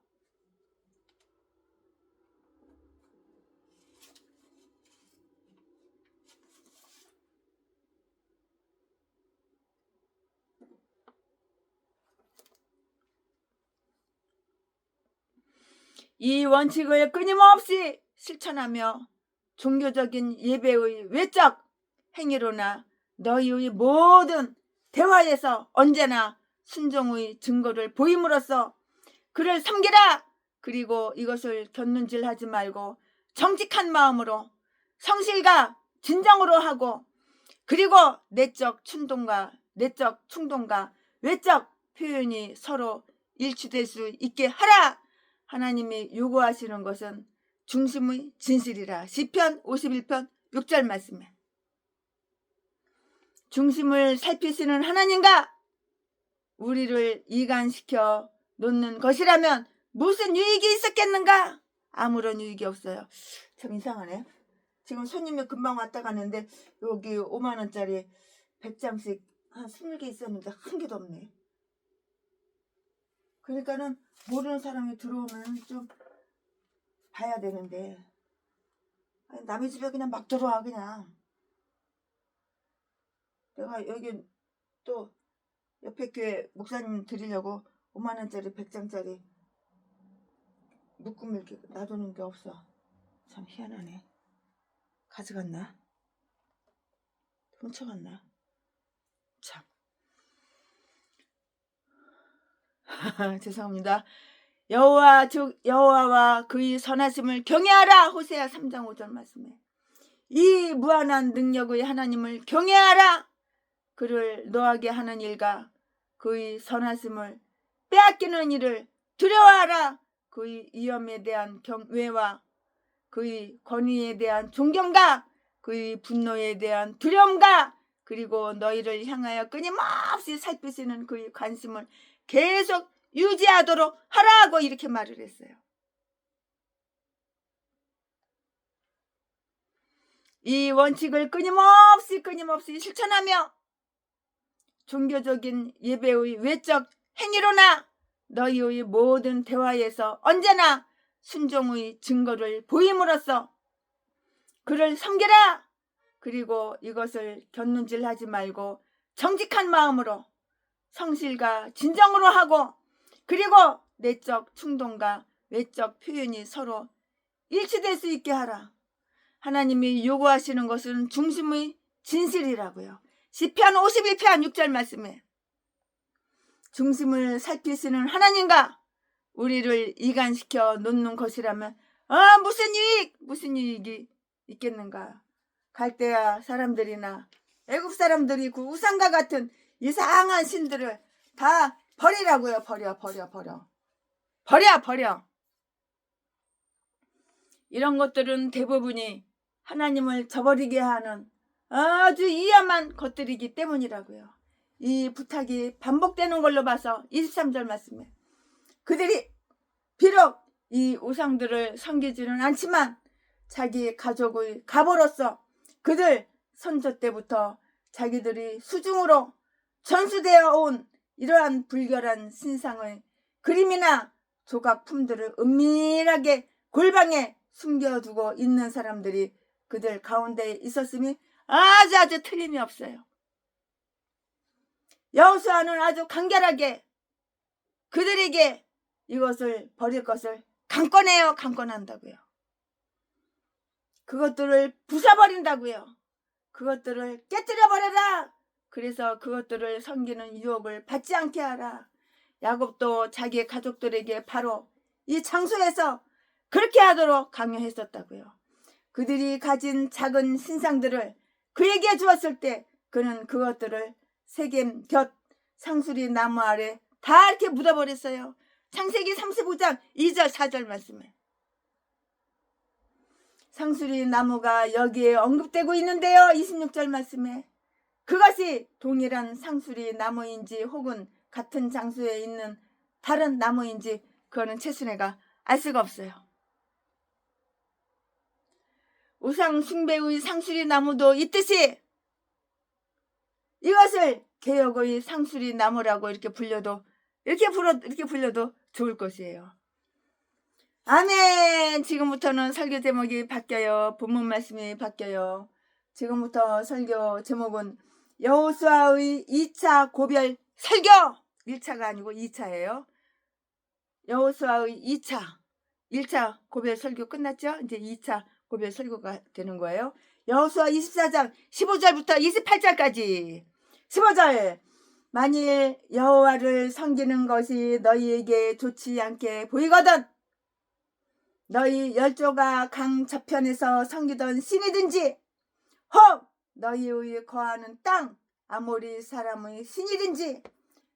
이 원칙을 끊임없이 실천하며 종교적인 예배의 외적 행위로나 너희의 모든 대화에서 언제나 순종의 증거를 보임으로써 그를 섬기라. 그리고 이것을 곁눈질하지 말고 정직한 마음으로 성실과 진정으로 하고 그리고 내적 충동과 외적 표현이 서로 일치될 수 있게 하라. 하나님이 요구하시는 것은 중심의 진실이라. 시편 51편 6절 말씀에 중심을 살피시는 하나님과 우리를 이간시켜 놓는 것이라면 무슨 유익이 있었겠는가? 아무런 유익이 없어요. 참 이상하네. 지금 손님이 금방 왔다 갔는데 여기 5만원짜리 100장씩 한 20개 있었는데 한 개도 없네. 그러니까는 모르는 사람이 들어오면 좀 봐야 되는데 남의 집에 그냥 막 들어와. 그냥 내가 여기 또 옆에 교회 목사님 드리려고 5만 원짜리 100장짜리 묶음을 이렇게 놔두는 게 없어. 참 희한하네. 가져갔나? 훔쳐갔나? 참. 죄송합니다. 여호와와 그의 선하심을 경외하라. 호세아 3장 5절 말씀에 이 무한한 능력의 하나님을 경외하라. 그를 노하게 하는 일과 그의 선하심을 빼앗기는 일을 두려워하라. 그의 위엄에 대한 경외와 그의 권위에 대한 존경과 그의 분노에 대한 두려움과 그리고 너희를 향하여 끊임없이 살피시는 그의 관심을 계속 유지하도록 하라고 이렇게 말을 했어요. 이 원칙을 끊임없이 실천하며 종교적인 예배의 외적 행위로나 너희의 모든 대화에서 언제나 순종의 증거를 보임으로써 그를 섬기라. 그리고 이것을 곁눈질하지 말고 정직한 마음으로 성실과 진정으로 하고 그리고 내적 충동과 외적 표현이 서로 일치될 수 있게 하라. 하나님이 요구하시는 것은 중심의 진실이라고요. 시편 51편 6절 말씀에 중심을 살피시는 하나님과 우리를 이간시켜 놓는 것이라면 무슨 유익이 있겠는가. 갈대아 사람들이나 애굽 사람들이 그 우상과 같은 이상한 신들을 다 버리라고요. 버려. 이런 것들은 대부분이 하나님을 저버리게 하는 아주 위험한 것들이기 때문이라고요. 이 부탁이 반복되는 걸로 봐서 23절 말씀에 그들이 비록 이 우상들을 섬기지는 않지만 자기 가족의 갑으로서 그들 선조 때부터 자기들이 수중으로 전수되어 온 이러한 불결한 신상의 그림이나 조각품들을 은밀하게 골방에 숨겨두고 있는 사람들이 그들 가운데 있었음이 아주 틀림이 없어요. 여호수아는 아주 간결하게 그들에게 이것을 버릴 것을 강권한다고요. 그것들을 부숴버린다고요. 그것들을 깨뜨려버려라. 그래서 그것들을 섬기는 유혹을 받지 않게 하라. 야곱도 자기의 가족들에게 바로 이 장소에서 그렇게 하도록 강요했었다고요. 그들이 가진 작은 신상들을 그에게 주었을 때 그는 그것들을 세겜 곁 상수리 나무 아래 다 이렇게 묻어버렸어요. 창세기 35장 2절 4절 말씀에 상수리 나무가 여기에 언급되고 있는데요. 26절 말씀에 그것이 동일한 상수리 나무인지 혹은 같은 장소에 있는 다른 나무인지 그거는 최순애가 알 수가 없어요. 우상 숭배의 상수리 나무도 있듯이 이것을 개혁의 상수리 나무라고 이렇게 불려도 좋을 것이에요. 아멘. 지금부터는 설교 제목이 바뀌어요. 본문 말씀이 바뀌어요. 지금부터 설교 제목은 여호수아의 2차 고별 설교. 1차가 아니고 2차예요. 여호수아의 1차 고별 설교 끝났죠? 이제 2차 고별 설교가 되는 거예요. 여호수아 24장 15절부터 28절까지. 15절. 만일 여호와를 섬기는 것이 너희에게 좋지 않게 보이거든 너희 열조가 강 저편에서 섬기던 신이든지 혹 너희의 거하는 땅 아모리 사람의 신이든지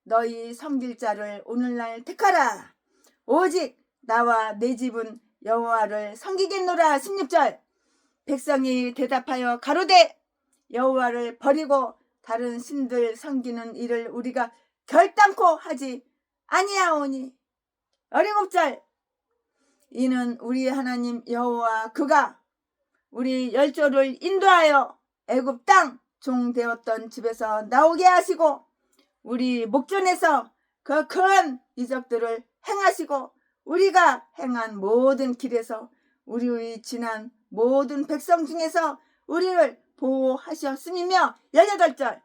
너희 섬길 자를 오늘날 택하라. 오직 나와 내 집은 여호와를 섬기겠노라. 16절. 백성이 대답하여 가로되 여호와를 버리고 다른 신들 섬기는 일을 우리가 결단코 하지 아니하오니. 17절. 이는 우리 하나님 여호와 그가 우리 열조를 인도하여 애굽 땅 종 되었던 집에서 나오게 하시고 우리 목전에서 그 큰 이적들을 행하시고 우리가 행한 모든 길에서 우리의 지난 모든 백성 중에서 우리를 보호하셨음이며. 18절.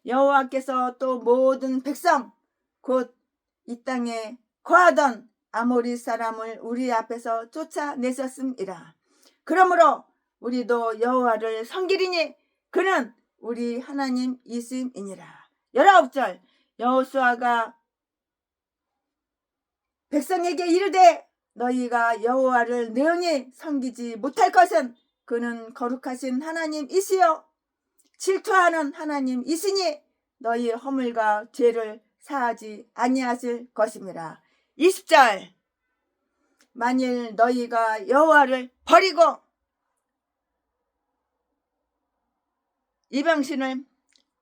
여호와께서 또 모든 백성 곧 이 땅에 거하던 아모리 사람을 우리 앞에서 쫓아내셨음이라. 그러므로 우리도 여호와를 섬기리니 그는 우리 하나님 이심이니라. 19절 여호수아가 백성에게 이르되 너희가 여호와를 능히 섬기지 못할 것은 그는 거룩하신 하나님이시여 질투하는 하나님이시니 너희 허물과 죄를 사하지 아니하실 것임이라. 20절 만일 너희가 여호와를 버리고 이방신을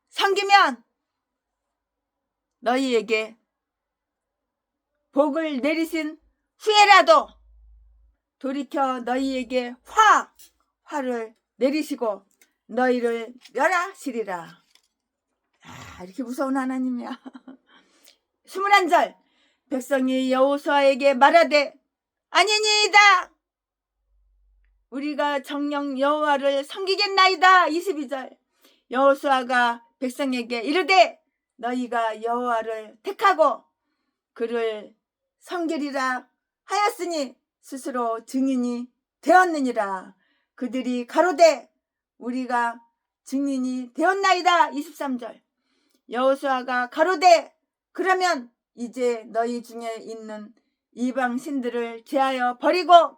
섬기면 너희에게 복을 내리신 후에라도 돌이켜 너희에게 화를 내리시고 너희를 멸하시리라. 이렇게 무서운 하나님이야. 21절 백성이 여호수아에게 말하되 아니니이다 우리가 정녕 여호와를 섬기겠나이다. 22절 여호수아가 백성에게 이르되 너희가 여호와를 택하고 그를 섬기리라 하였으니 스스로 증인이 되었느니라. 그들이 가로되 우리가 증인이 되었나이다. 23절 여호수아가 가로되 그러면 이제 너희 중에 있는 이방 신들을 제하여 버리고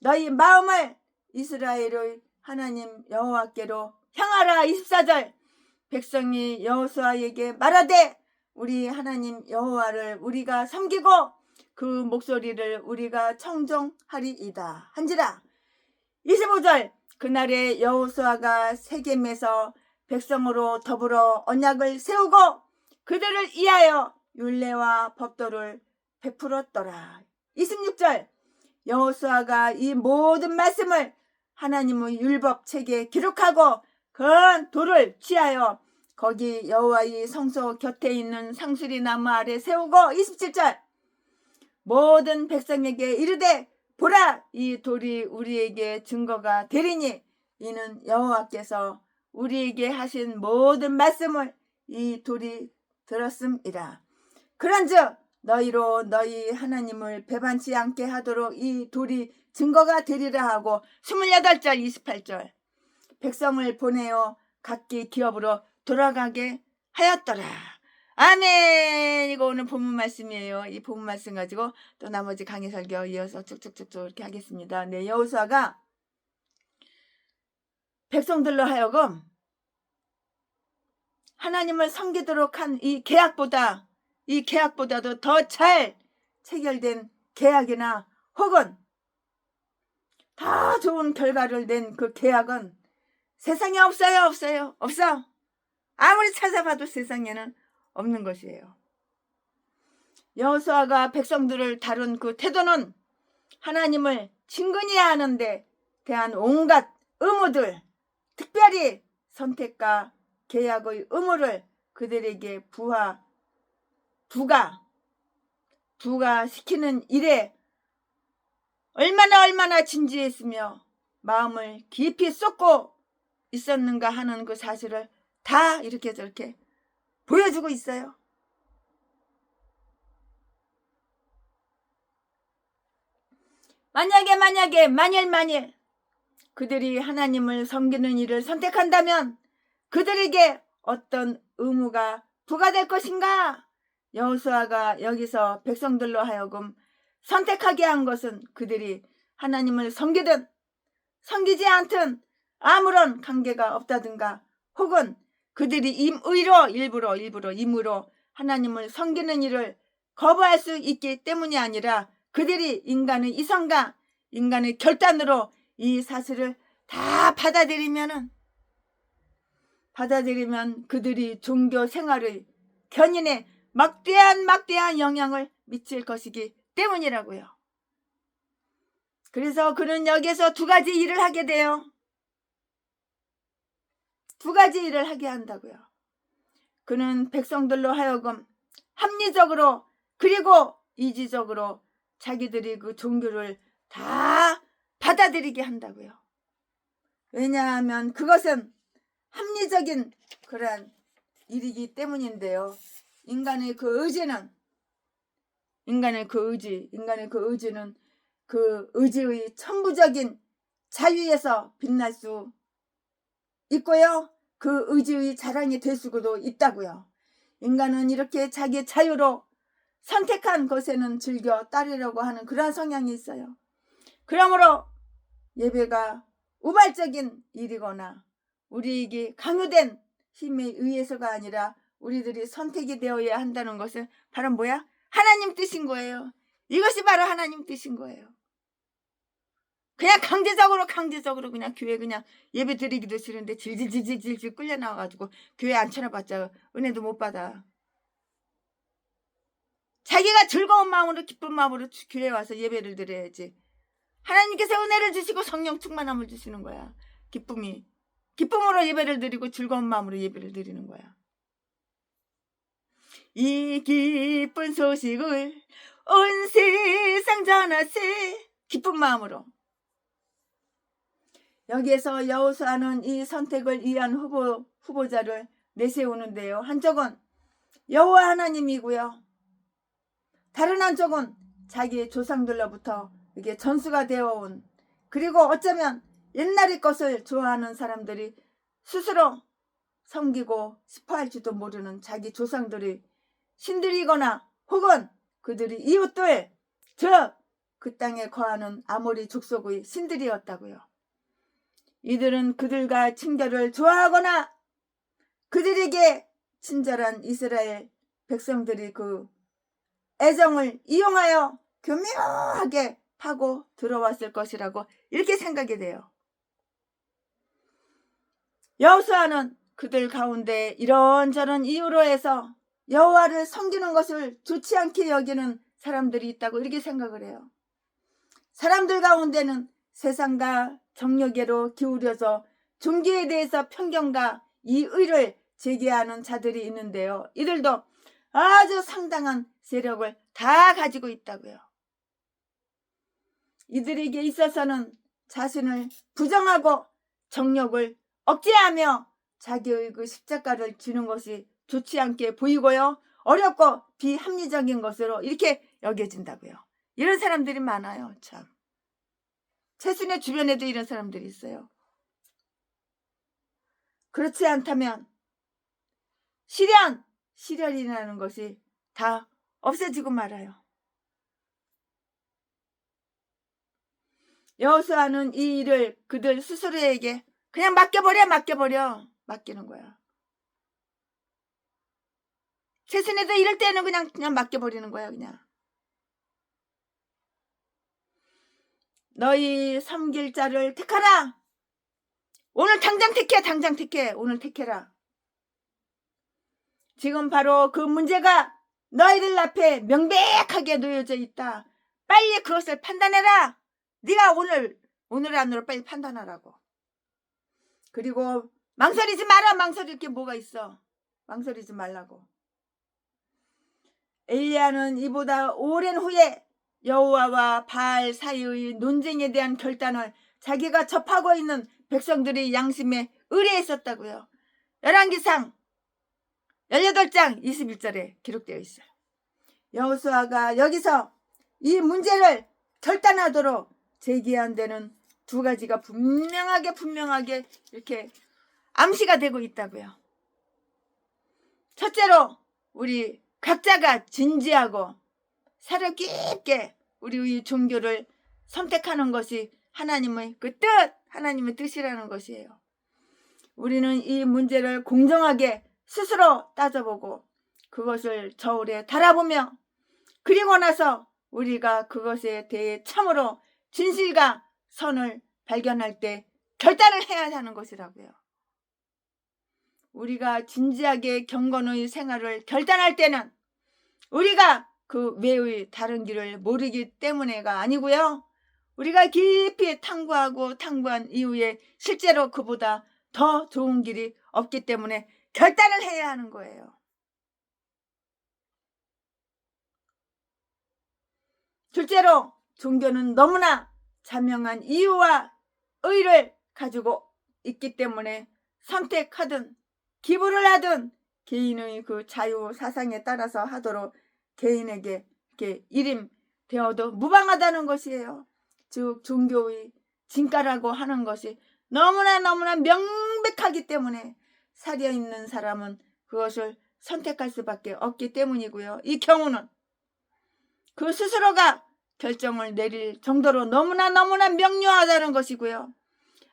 너희 마음을 이스라엘의 하나님 여호와께로 향하라. 24절 백성이 여호수아에게 말하되 우리 하나님 여호와를 우리가 섬기고 그 목소리를 우리가 청종하리이다 한지라. 25절 그날에 여호수아가 세겜에서 백성으로 더불어 언약을 세우고 그들을 위하여 율례와 법도를 베풀었더라. 26절 여호수아가 이 모든 말씀을 하나님의 율법책에 기록하고 큰 돌을 취하여 거기 여호와의 성소 곁에 있는 상수리 나무 아래 세우고 27절 모든 백성에게 이르되 보라 이 돌이 우리에게 증거가 되리니 이는 여호와께서 우리에게 하신 모든 말씀을 이 돌이 들었음이라. 그런즉 너희로 너희 하나님을 배반치 않게 하도록 이 돌이 증거가 되리라 하고 28절 28절 백성을 보내어 각기 기업으로 돌아가게 하였더라. 아멘. 이거 오늘 본문 말씀이에요. 이 본문 말씀 가지고 또 나머지 강의 설교 이어서 쭉쭉쭉쭉 이렇게 하겠습니다. 네, 여호수아가 백성들로 하여금 하나님을 섬기도록 한 이 계약보다도 더 잘 체결된 계약이나 혹은 더 좋은 결과를 낸 그 계약은 세상에 없어. 아무리 찾아봐도 세상에는 없는 것이에요. 여호수아가 백성들을 다룬 그 태도는 하나님을 친근해야 하는데 대한 온갖 의무들, 특별히 선택과 계약의 의무를 그들에게 부과시키는 일에 얼마나 진지했으며 마음을 깊이 쏟고 있었는가 하는 그 사실을 다 이렇게 저렇게 보여주고 있어요. 만일 그들이 하나님을 섬기는 일을 선택한다면 그들에게 어떤 의무가 부과될 것인가? 여호수아가 여기서 백성들로 하여금 선택하게 한 것은 그들이 하나님을 섬기든 섬기지 않든 아무런 관계가 없다든가 혹은 그들이 일부러 임의로 하나님을 섬기는 일을 거부할 수 있기 때문이 아니라 그들이 인간의 이성과 인간의 결단으로 이 사실을 다 받아들이면 그들이 종교 생활의 견인에 막대한 영향을 미칠 것이기 때문이라고요. 그래서 그는 여기에서 두 가지 일을 하게 돼요. 두 가지 일을 하게 한다고요. 그는 백성들로 하여금 합리적으로 그리고 이지적으로 자기들이 그 종교를 다 받아들이게 한다고요. 왜냐하면 그것은 합리적인 그런 일이기 때문인데요. 인간의 그 의지는 그 의지의 천부적인 자유에서 빛날 수 있고요. 그 의지의 자랑이 될 수도 있다고요. 인간은 이렇게 자기 자유로 선택한 것에는 즐겨 따르려고 하는 그러한 성향이 있어요. 그러므로 예배가 우발적인 일이거나 우리에게 강요된 힘에 의해서가 아니라 우리들이 선택이 되어야 한다는 것은 바로 뭐야? 하나님 뜻인 거예요. 이것이 바로 하나님 뜻인 거예요. 그냥 강제적으로 그냥 교회 그냥 예배 드리기도 싫은데 질질 끌려 나와가지고 교회 앉혀놔봤자 은혜도 못 받아. 자기가 즐거운 마음으로 기쁜 마음으로 교회에 와서 예배를 드려야지. 하나님께서 은혜를 주시고 성령 충만함을 주시는 거야. 기쁨으로 예배를 드리고 즐거운 마음으로 예배를 드리는 거야. 이 기쁜 소식을 온 세상 전하세. 기쁜 마음으로. 여기에서 여호수아는 이 선택을 위한 후보자를 내세우는데요. 한쪽은 여호와 하나님이고요. 다른 한쪽은 자기 조상들로부터 이게 전수가 되어온, 그리고 어쩌면 옛날의 것을 좋아하는 사람들이 스스로 섬기고 싶어할지도 모르는 자기 조상들이 신들이거나 혹은 그들이 이웃들, 즉 그 땅에 거하는 아모리 족속의 신들이었다고요. 이들은 그들과 친결을 좋아하거나 그들에게 친절한 이스라엘 백성들이 그 애정을 이용하여 교묘하게 파고 들어왔을 것이라고 이렇게 생각이 돼요. 여호수아는 그들 가운데 이런저런 이유로 해서 여호와를 섬기는 것을 좋지 않게 여기는 사람들이 있다고 이렇게 생각을 해요. 사람들 가운데는 세상과 정욕에로 기울여서 종교에 대해서 편견과 이의를 제기하는 자들이 있는데요. 이들도 아주 상당한 세력을 다 가지고 있다고요. 이들에게 있어서는 자신을 부정하고 정욕을 억제하며 자기의 그 십자가를 지는 것이 좋지 않게 보이고요. 어렵고 비합리적인 것으로 이렇게 여겨진다고요. 이런 사람들이 많아요. 참. 최순의 주변에도 이런 사람들이 있어요. 그렇지 않다면 시련이라는 것이 다 없어지고 말아요. 여호수아는 이 일을 그들 스스로에게 그냥 맡기는 거야. 최순에도 이럴 때는 그냥 맡겨버리는 거야. 그냥 너희 섬길 자를 택하라. 오늘 당장 택해. 오늘 택해라. 지금 바로 그 문제가 너희들 앞에 명백하게 놓여져 있다. 빨리 그것을 판단해라. 네가 오늘 안으로 빨리 판단하라고. 그리고 망설이지 마라. 망설일 게 뭐가 있어. 망설이지 말라고. 엘리야는 이보다 오랜 후에 여호와와 바알 사이의 논쟁에 대한 결단을 자기가 접하고 있는 백성들의 양심에 의뢰했었다고요. 열왕기상 18장 21절에 기록되어 있어요. 여호수아가 여기서 이 문제를 결단하도록 제기한 데는 두 가지가 분명하게 이렇게 암시가 되고 있다고요. 첫째로 우리 각자가 진지하고 사려 깊게 우리의 종교를 선택하는 것이 하나님의 하나님의 뜻이라는 것이에요. 우리는 이 문제를 공정하게 스스로 따져보고 그것을 저울에 달아보며 그리고 나서 우리가 그것에 대해 참으로 진실과 선을 발견할 때 결단을 해야 하는 것이라고요. 우리가 진지하게 경건의 생활을 결단할 때는 우리가 그 외의 다른 길을 모르기 때문에가 아니고요. 우리가 깊이 탐구한 이후에 실제로 그보다 더 좋은 길이 없기 때문에 결단을 해야 하는 거예요. 둘째로 종교는 너무나 자명한 이유와 의의를 가지고 있기 때문에 선택하든 기부를 하든 개인의 그 자유 사상에 따라서 하도록 개인에게 이렇게 일임되어도 무방하다는 것이에요. 즉 종교의 진가라고 하는 것이 너무나 명백하기 때문에 살아있는 사람은 그것을 선택할 수밖에 없기 때문이고요. 이 경우는 그 스스로가 결정을 내릴 정도로 너무나 명료하다는 것이고요.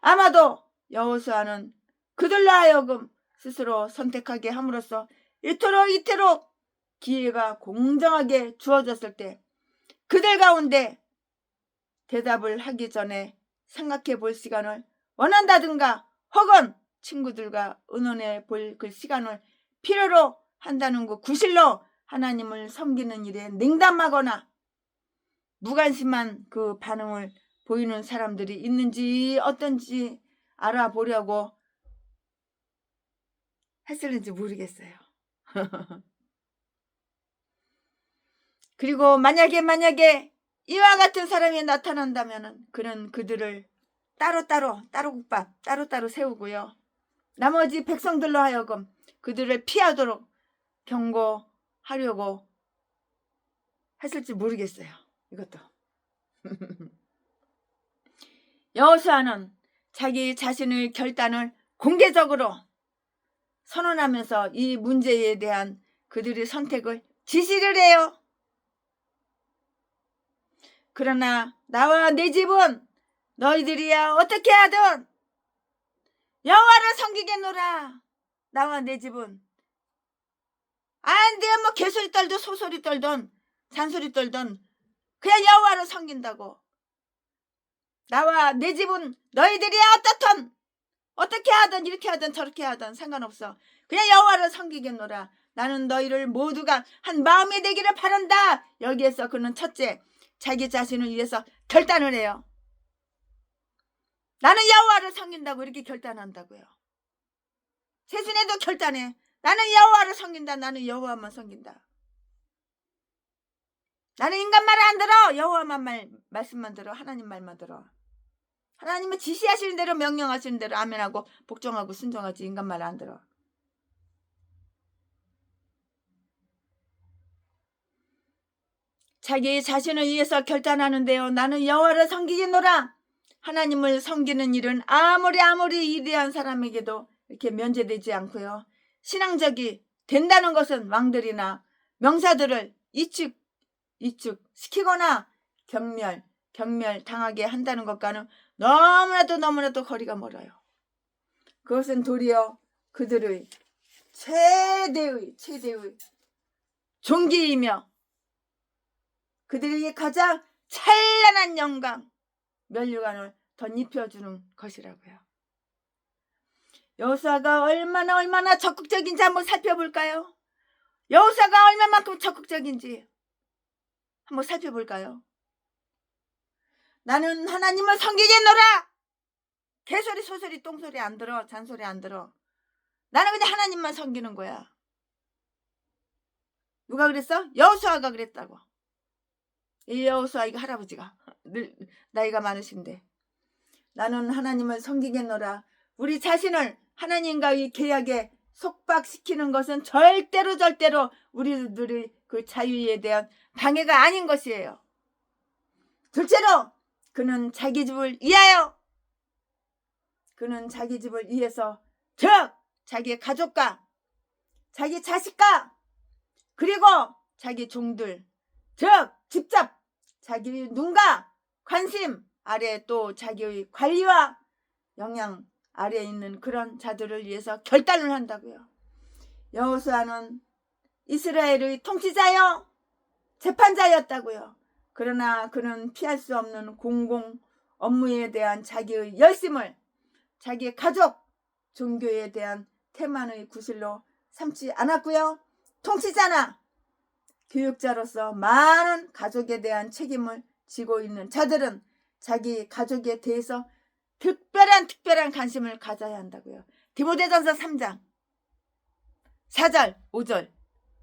아마도 여호수아는 그들로 하여금 스스로 선택하게 함으로써 이토록 기회가 공정하게 주어졌을 때 그들 가운데 대답을 하기 전에 생각해 볼 시간을 원한다든가 혹은 친구들과 의논해 볼 그 시간을 필요로 한다는 그 구실로 하나님을 섬기는 일에 냉담하거나 무관심한 그 반응을 보이는 사람들이 있는지 어떤지 알아보려고 했을는지 모르겠어요. 그리고 만약에 이와 같은 사람이 나타난다면 그는 그들을 따로국밥 따로따로 세우고요. 나머지 백성들로 하여금 그들을 피하도록 경고하려고 했을지 모르겠어요. 이것도. 여호수아는 자기 자신의 결단을 공개적으로 선언하면서 이 문제에 대한 그들의 선택을 지시를 해요. 그러나 나와 내 집은 너희들이야 어떻게 하든 여호와를 섬기겠노라. 나와 내 집은 안 돼. 뭐 개소리 떨든 소소리 떨든 잔소리 떨든 그냥 여호와를 섬긴다고. 나와 내 집은 너희들이야 어떻든 어떻게 하든 이렇게 하든 저렇게 하든 상관없어. 그냥 여호와를 섬기겠노라. 나는 너희를 모두가 한 마음이 되기를 바란다. 여기에서 그는 첫째 자기 자신을 위해서 결단을 해요. 나는 여호와를 섬긴다고 이렇게 결단한다고요. 세순에도 결단해. 나는 여호와를 섬긴다. 나는 여호와만 섬긴다. 나는 인간 말을 안 들어. 여호와만 말씀만 들어. 하나님 말만 들어. 하나님은 지시하시는 대로 명령하시는 대로 아멘하고 복종하고 순종하지 인간 말 안 들어. 자기 자신을 위해서 결단하는데요. 나는 여호와를 섬기겠노라. 하나님을 섬기는 일은 아무리 위대한 사람에게도 이렇게 면제되지 않고요. 신앙적이 된다는 것은 왕들이나 명사들을 이축시키거나 경멸 당하게 한다는 것과는 너무나도 거리가 멀어요. 그것은 도리어 그들의 최대의 존귀이며 그들에게 가장 찬란한 영광, 면류관을 덧입혀주는 것이라고요. 여호수아가 얼마나 적극적인지 한번 살펴볼까요? 여호수아가 얼마만큼 적극적인지 한번 살펴볼까요? 나는 하나님을 섬기겠노라. 개소리 소소리 똥소리 안 들어. 잔소리 안 들어. 나는 그냥 하나님만 섬기는 거야. 누가 그랬어? 여호수아가 그랬다고. 이 여호수아 이거 할아버지가 늘 나이가 많으신데 나는 하나님을 섬기겠노라. 우리 자신을 하나님과의 계약에 속박시키는 것은 절대로 우리들의 그 자유에 대한 방해가 아닌 것이에요. 둘째로 그는 자기 집을 위하여 그는 자기 집을 위해서 즉 자기 가족과 자기 자식과 그리고 자기 종들 즉 직접 자기 눈과 관심 아래 또 자기의 관리와 영향 아래에 있는 그런 자들을 위해서 결단을 한다고요. 여호수아는 이스라엘의 통치자요 재판자였다고요. 그러나 그는 피할 수 없는 공공 업무에 대한 자기의 열심을 자기의 가족, 종교에 대한 태만의 구실로 삼지 않았고요. 통치자나 교육자로서 많은 가족에 대한 책임을 지고 있는 자들은 자기 가족에 대해서 특별한 관심을 가져야 한다고요. 디모데전서 3장 4절 5절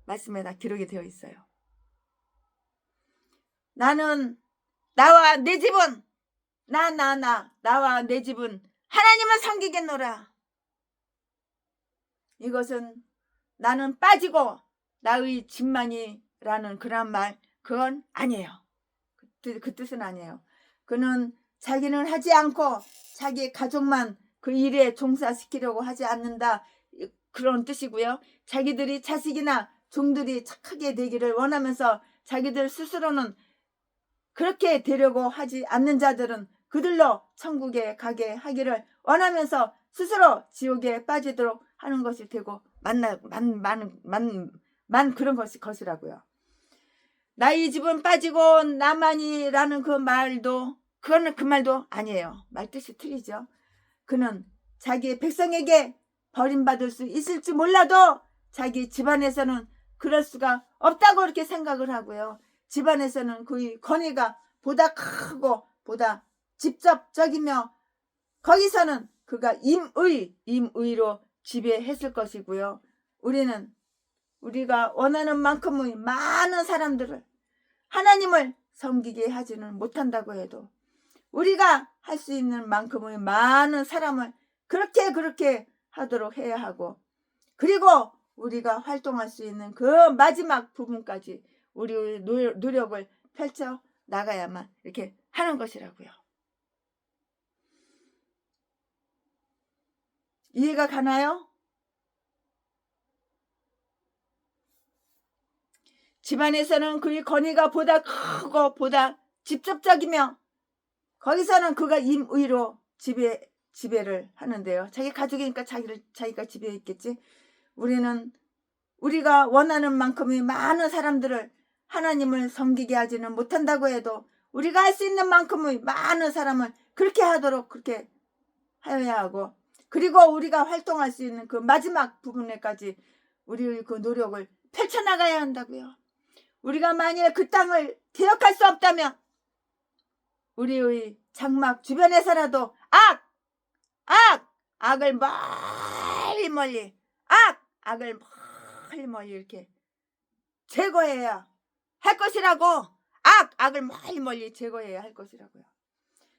말씀에 다 기록이 되어 있어요. 나는 나와 내 집은 나와 내 집은 하나님을 섬기겠노라. 이것은 나는 빠지고 나의 집만이라는 그런 말, 그건 아니에요. 그 뜻은 아니에요. 그는 자기는 하지 않고 자기 가족만 그 일에 종사시키려고 하지 않는다, 그런 뜻이고요. 자기들이 자식이나 종들이 착하게 되기를 원하면서 자기들 스스로는 그렇게 되려고 하지 않는 자들은 그들로 천국에 가게 하기를 원하면서 스스로 지옥에 빠지도록 하는 것이 되고 그런 것이라고요. 나의 집은 빠지고 나만이라는 그 말도, 그거는 그 말도 아니에요. 말 뜻이 틀리죠. 그는 자기 백성에게 버림받을 수 있을지 몰라도 자기 집안에서는 그럴 수가 없다고 이렇게 생각을 하고요. 집안에서는 그의 권위가 보다 크고 보다 직접적이며 거기서는 그가 임의로 지배했을 것이고요. 우리가 원하는 만큼의 많은 사람들을 하나님을 섬기게 하지는 못한다고 해도 우리가 할 수 있는 만큼의 많은 사람을 그렇게 하도록 해야 하고, 그리고 우리가 활동할 수 있는 그 마지막 부분까지 우리의 노력을 펼쳐 나가야만 이렇게 하는 것이라고요. 이해가 가나요? 집안에서는 그의 권위가 보다 크고 보다 직접적이며 거기서는 그가 임의로 지배를 하는데요. 자기 가족이니까 자기가 지배했겠지. 우리가 원하는 만큼의 많은 사람들을 하나님을 섬기게 하지는 못한다고 해도 우리가 할 수 있는 만큼의 많은 사람을 그렇게 하도록 그렇게 하여야 하고, 그리고 우리가 활동할 수 있는 그 마지막 부분에까지 우리의 그 노력을 펼쳐나가야 한다고요. 우리가 만일 그 땅을 개혁할 수 없다면 우리의 장막 주변에서라도 악을 멀리 악을 멀리 이렇게 제거해야 할 것이라고. 악을 멀리 제거해야 할 것이라고요.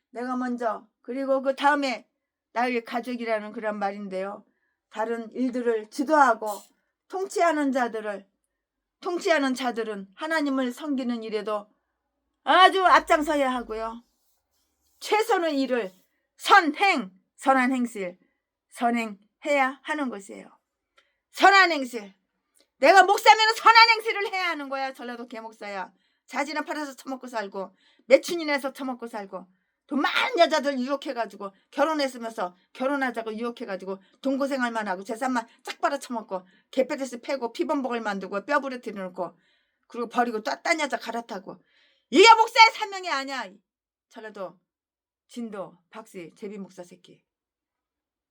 내가 먼저, 그리고 그 다음에 나의 가족이라는 그런 말인데요. 다른 일들을 지도하고 통치하는 자들은 하나님을 섬기는 일에도 아주 앞장서야 하고요. 최선의 일을 선한 행실 선행해야 하는 것이에요. 선한 행실. 내가 목사면 선한 행실을 해야 하는 거야. 전라도 개목사야. 자지나 팔아서 처먹고 살고 매춘이나 해서 처먹고 살고 돈 많은 여자들 유혹해가지고 결혼했으면서 결혼하자고 유혹해가지고 돈 고생할만 하고 재산만 쫙 빨아 처먹고 개패드스 패고 피범벅을 만들고 뼈 부러뜨려 놓고 그리고 버리고 또 딴 여자 갈아타고, 이게 목사의 사명이 아니야. 전라도 진도 박씨 제비 목사 새끼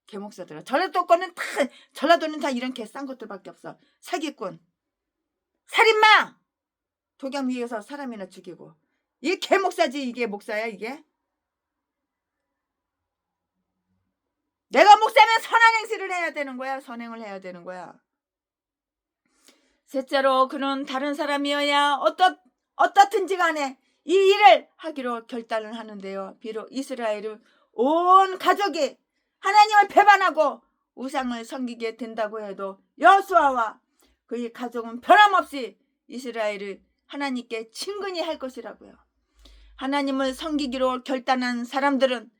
개목사들아. 전라도는 다 이런 개 싼 것들밖에 없어. 사기꾼, 살인마, 독양 위에서 사람이나 죽이고, 이게 개목사지. 이게 목사야. 이게 내가 목사면 선한 행실을 해야 되는 거야. 선행을 해야 되는 거야. 셋째로, 그는 다른 사람이어야 어떻든지 간에 이 일을 하기로 결단을 하는데요. 비록 이스라엘의 온 가족이 하나님을 배반하고 우상을 섬기게 된다고 해도 여호수아와 그의 가족은 변함없이 이스라엘을 하나님께 친근히 할 것이라고요. 하나님을 섬기기로 결단한 사람들은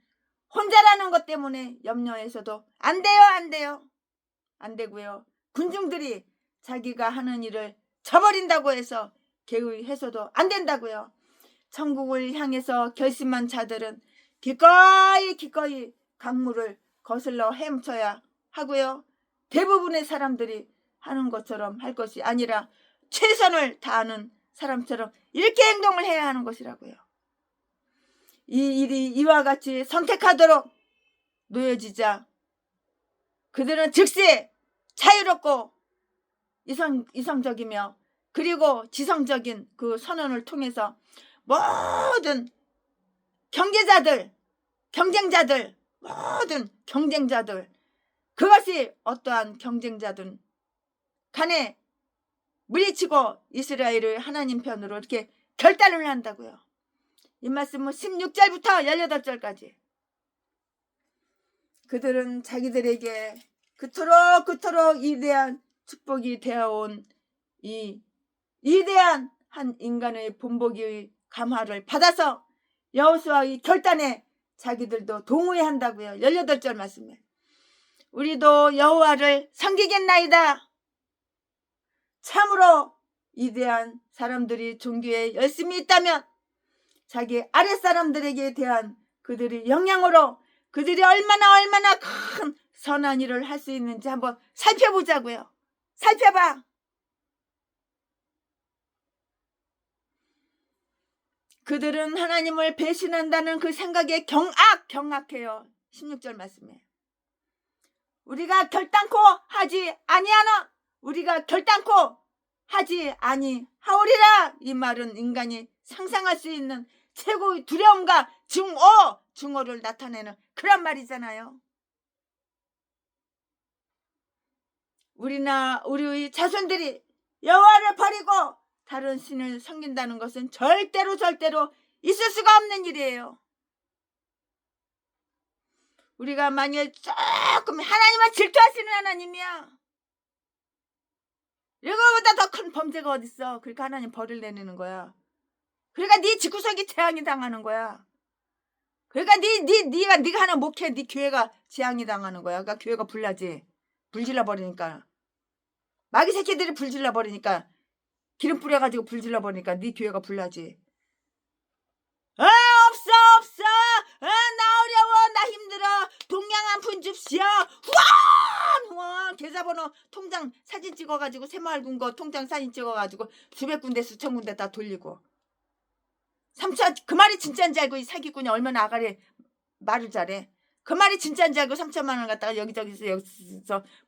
혼자라는 것 때문에 염려해서도 안 되고요. 군중들이 자기가 하는 일을 저버린다고 해서 개의해서도 안 된다고요. 천국을 향해서 결심한 자들은 기꺼이 강물을 거슬러 헤엄쳐야 하고요. 대부분의 사람들이 하는 것처럼 할 것이 아니라 최선을 다하는 사람처럼 이렇게 행동을 해야 하는 것이라고요. 이 일이 이와 같이 선택하도록 놓여지자 그들은 즉시 자유롭고 이성적이며 그리고 지성적인 그 선언을 통해서 모든 모든 경쟁자들, 그것이 어떠한 경쟁자든 간에 물리치고 이스라엘을 하나님 편으로 이렇게 결단을 한다고요. 이 말씀은 16절부터 18절까지. 그들은 자기들에게 그토록 위대한 축복이 되어온 이 위대한 한 인간의 본보기의 감화를 받아서 여호수아의 결단에 자기들도 동의한다고요. 18절 말씀에 우리도 여호와를 섬기겠나이다. 참으로 위대한 사람들이 종교에 열심히 있다면 자기 아랫사람들에게 대한 그들의 영향으로 그들이 얼마나 큰 선한 일을 할 수 있는지 한번 살펴보자고요. 살펴봐. 그들은 하나님을 배신한다는 그 생각에 경악해요. 16절 말씀에 우리가 결단코 하지 아니하나 우리가 결단코 하지 아니하오리라. 이 말은 인간이 상상할 수 있는 최고의 두려움과 증오를 나타내는 그런 말이잖아요. 우리의 자손들이 여호와를 버리고 다른 신을 섬긴다는 것은 절대로 있을 수가 없는 일이에요. 우리가 만일 조금 하나님을 질투하시는 하나님이야. 이거보다 더 큰 범죄가 어딨어. 그러니까 하나님 벌을 내리는 거야. 그러니까 네 집구석이 재앙이 당하는 거야. 그러니까 네가 하나 목회 네 교회가 재앙이 당하는 거야. 그러니까 교회가 불나지. 불질러 버리니까. 마귀 새끼들이 불질러 버리니까 기름 뿌려가지고 불질러 버리니까 네 교회가 불나지. 없어. 나 어려워. 나 힘들어. 동양 한 푼 줍시오. 후원. 계좌번호 통장 사진 찍어가지고 새마을금고 통장 사진 찍어가지고 수백 군데 수천 군데 다 돌리고. 삼촌 그 말이 진짜인지 알고 이 사기꾼이 얼마나 아가리 말을 잘해. 그 말이 진짜인지 알고 3천만 원 갖다가 여기서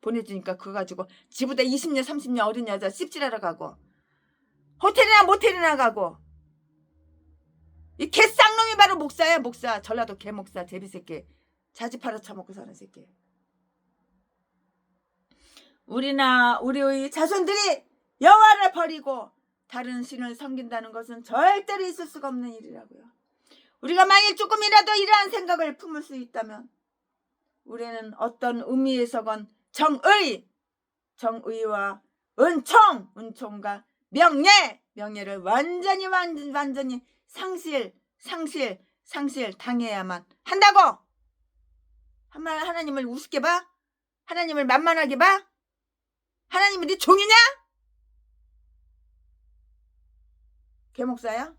보내주니까 그거 가지고 지보다 20년 30년 어린 여자 씹질하러 가고 호텔이나 모텔이나 가고. 이 개쌍놈이 바로 목사야. 목사. 전라도 개목사 제비새끼. 자지 팔아 처먹고 사는 새끼. 우리의 자손들이 여호와를 버리고 다른 신을 섬긴다는 것은 절대로 있을 수가 없는 일이라고요. 우리가 만일 조금이라도 이러한 생각을 품을 수 있다면 우리는 어떤 의미에서건 정의와 은총과 명예를 완전히 상실 당해야만 한다고. 하나님을 우습게 봐? 하나님을 만만하게 봐? 하나님이 네 종이냐? 개목사야?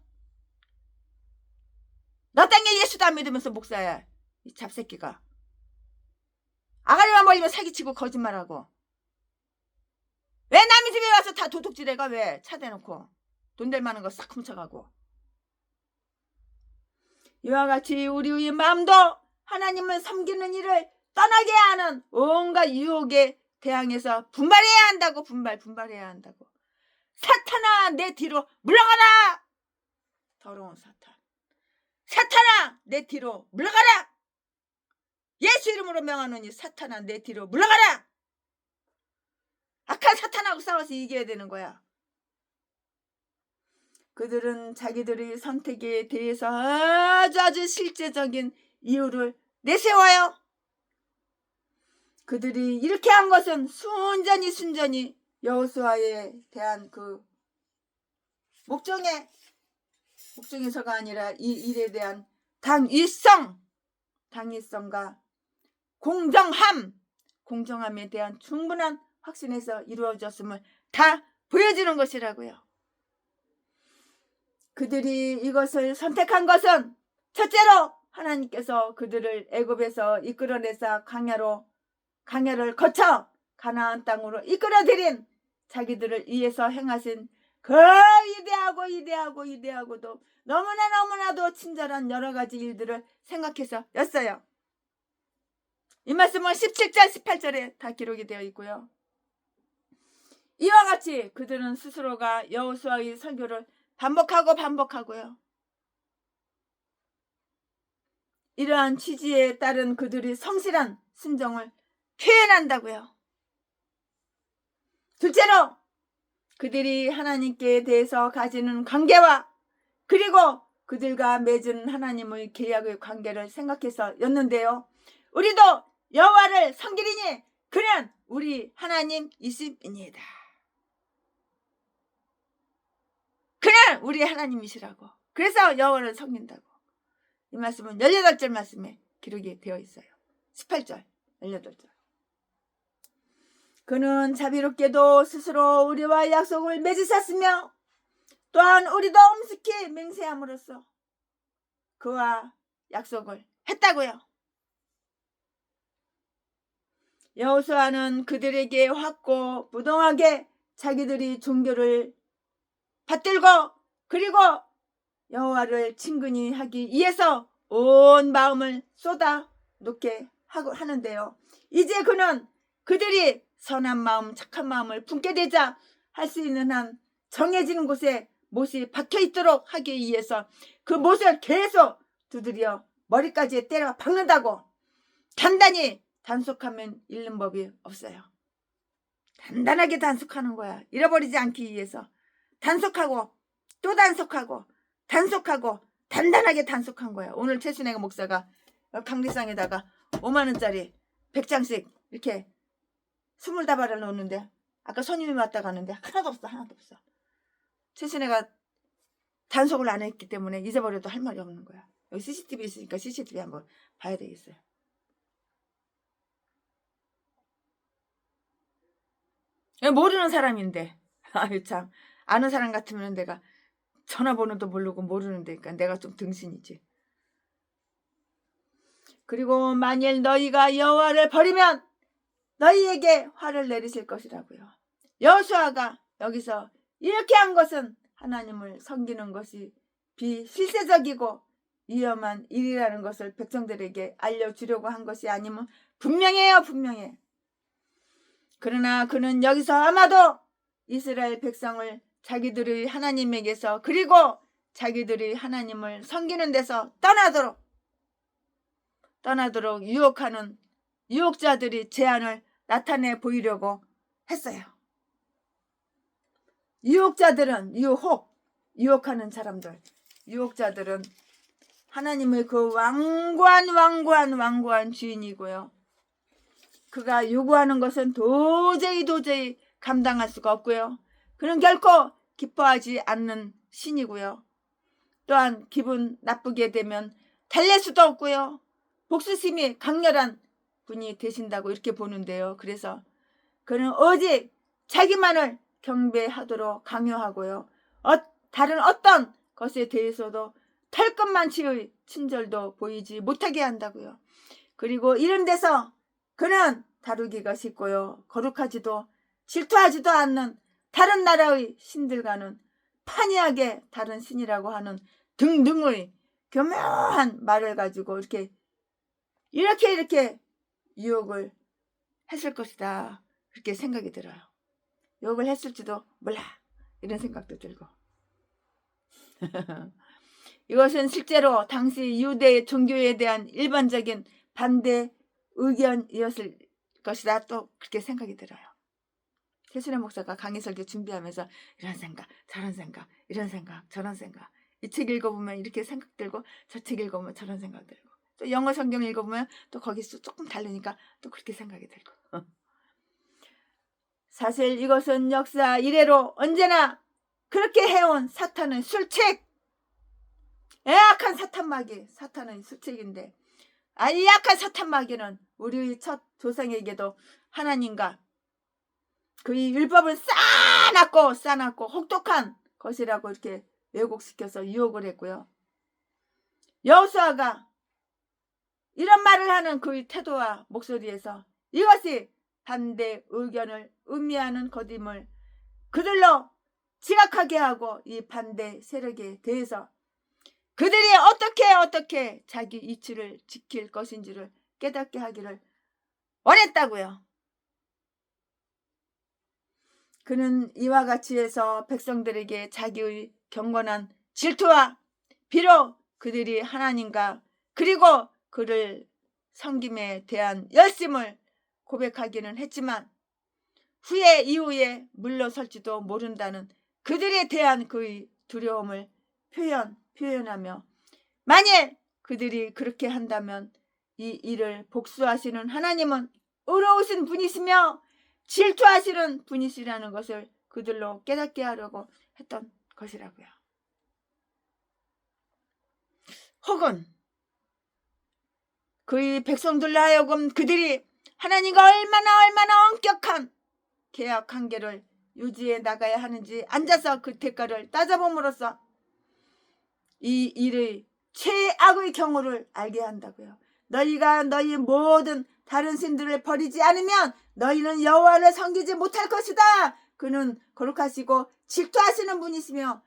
너 땅에 예수도 안 믿으면서 목사야. 이 잡새끼가. 아가리만 벌리면 사기치고 거짓말하고. 왜 남의 집에 와서 다 도둑질해가? 왜? 차 대놓고 돈 될 만한 거 싹 훔쳐가고. 이와 같이 우리의 마음도 하나님을 섬기는 일을 떠나게 하는 온갖 유혹에 대항해서 분발해야 한다고. 분발해야 한다고. 사탄아 내 뒤로 물러가라. 더러운 사탄아 내 뒤로 물러가라. 예수 이름으로 명하노니 사탄아 내 뒤로 물러가라. 악한 사탄하고 싸워서 이겨야 되는 거야. 그들은 자기들의 선택에 대해서 아주 실제적인 이유를 내세워요. 그들이 이렇게 한 것은 순전히 여호수아에 대한 그 목적에서가 아니라 이 일에 대한 당위성과 공정함에 대한 충분한 확신에서 이루어졌음을 다 보여주는 것이라고요. 그들이 이것을 선택한 것은 첫째로 하나님께서 그들을 애굽에서 이끌어내사 광야를 거쳐 가나안 땅으로 이끌어들인 자기들을 위해서 행하신 그 위대하고도 너무나도 친절한 여러 가지 일들을 생각해서 였어요. 이 말씀은 17절 18절에 다 기록이 되어 있고요. 이와 같이 그들은 스스로가 여호수아의 설교를 반복하고요. 이러한 취지에 따른 그들이 성실한 순종을 표현한다고요. 둘째로 그들이 하나님께 대해서 가지는 관계와 그리고 그들과 맺은 하나님의 계약의 관계를 생각해서 였는데요. 우리도 여호와를 섬기리니 그는 우리 하나님이십니다. 그는 우리 하나님이시라고. 그래서 여호와를 섬긴다고. 이 말씀은 18절 말씀에 기록이 되어 있어요. 18절, 18절. 그는 자비롭게도 스스로 우리와 약속을 맺으셨으며 또한 우리도 엄숙히 맹세함으로써 그와 약속을 했다고요. 여호수아는 그들에게 확고 부동하게 자기들이 종교를 받들고 그리고 여호와를 친근히 하기 위해서 온 마음을 쏟아 놓게 하는데요. 이제 그는 그들이 선한 마음, 착한 마음을 품게 되자 할 수 있는 한 정해진 곳에 못이 박혀 있도록 하기 위해서 그 못을 계속 두드려 머리까지 때려 박는다고. 단단히 단속하면 잃는 법이 없어요. 단단하게 단속하는 거야. 잃어버리지 않기 위해서 단속하고 또 단속하고 단속하고 단단하게 단속한 거야. 오늘 최순애가 목사가 강리상에다가 5만원짜리 100장씩 이렇게 20다발을 넣었는데 아까 손님이 왔다 가는데 하나도 없어. 하나도 없어. 최순애가 단속을 안 했기 때문에 잊어버려도 할 말이 없는 거야. 여기 CCTV 있으니까 CCTV 한번 봐야 되겠어요. 모르는 사람인데 아유 참 아는 사람 같으면 내가 전화번호도 모르고 모르는데니까 내가 좀 등신이지. 그리고 만일 너희가 여호와를 버리면 너희에게 화를 내리실 것이라고요. 여호수아가 여기서 이렇게 한 것은 하나님을 섬기는 것이 비실세적이고 위험한 일이라는 것을 백성들에게 알려주려고 한 것이 아니면 분명해요. 분명해. 그러나 그는 여기서 아마도 이스라엘 백성을 자기들의 하나님에게서 그리고 자기들이 하나님을 섬기는 데서 떠나도록 유혹하는 유혹자들이 제안을 나타내 보이려고 했어요. 유혹자들은 유혹하는 사람들, 유혹자들은 하나님의 그 완고한 주인이고요. 그가 요구하는 것은 도저히 감당할 수가 없고요. 그는 결코 기뻐하지 않는 신이고요. 또한 기분 나쁘게 되면 달랠 수도 없고요. 복수심이 강렬한 분이 되신다고 이렇게 보는데요. 그래서 그는 오직 자기만을 경배하도록 강요하고요. 다른 어떤 것에 대해서도 털끝만치의 친절도 보이지 못하게 한다고요. 그리고 이런 데서 그는 다루기가 쉽고요. 거룩하지도 질투하지도 않는 다른 나라의 신들과는 판이하게 다른 신이라고 하는 등등의 교묘한 말을 가지고 이렇게 유혹을 했을 것이다. 그렇게 생각이 들어요. 유혹을 했을지도 몰라. 이런 생각도 들고. 이것은 실제로 당시 유대의 종교에 대한 일반적인 반대 의견이었을 것이다. 또 그렇게 생각이 들어요. 최순애 목사가 강의 설교 준비하면서 이런 생각, 저런 생각, 이런 생각, 저런 생각. 이 책 읽어보면 이렇게 생각 들고 저 책 읽어보면 저런 생각 들고 또 영어 성경 읽어보면 또 거기서 조금 다르니까 또 그렇게 생각이 들고. 사실 이것은 역사 이래로 언제나 그렇게 해온 사탄의 술책. 애악한 사탄마귀, 사탄의 술책인데 이 약한 사탄마귀는 우리의 첫 조상에게도 하나님과 그의 율법을 싸놨고 혹독한 것이라고 이렇게 왜곡시켜서 유혹을 했고요. 여호수아가 이런 말을 하는 그의 태도와 목소리에서 이것이 반대 의견을 의미하는 것임을 그들로 지각하게 하고 이 반대 세력에 대해서 그들이 어떻게 자기 이치를 지킬 것인지를 깨닫게 하기를 원했다고요. 그는 이와 같이 해서 백성들에게 자기의 경건한 질투와 비록 그들이 하나님과 그리고 그를 섬김에 대한 열심을 고백하기는 했지만 이후에 물러설지도 모른다는 그들에 대한 그의 두려움을 표현하며 만일 그들이 그렇게 한다면 이 일을 복수하시는 하나님은 의로우신 분이시며 질투하시는 분이시라는 것을 그들로 깨닫게 하려고 했던 것이라고요. 혹은 그의 백성들로 하여금 그들이 하나님과 얼마나 엄격한 계약 관계를 유지해 나가야 하는지 앉아서 그 대가를 따져봄으로써 이 일의 최악의 경우를 알게 한다고요. 너희가 너희 모든 다른 신들을 버리지 않으면 너희는 여호와를 섬기지 못할 것이다. 그는 거룩하시고 질투하시는 분이시며,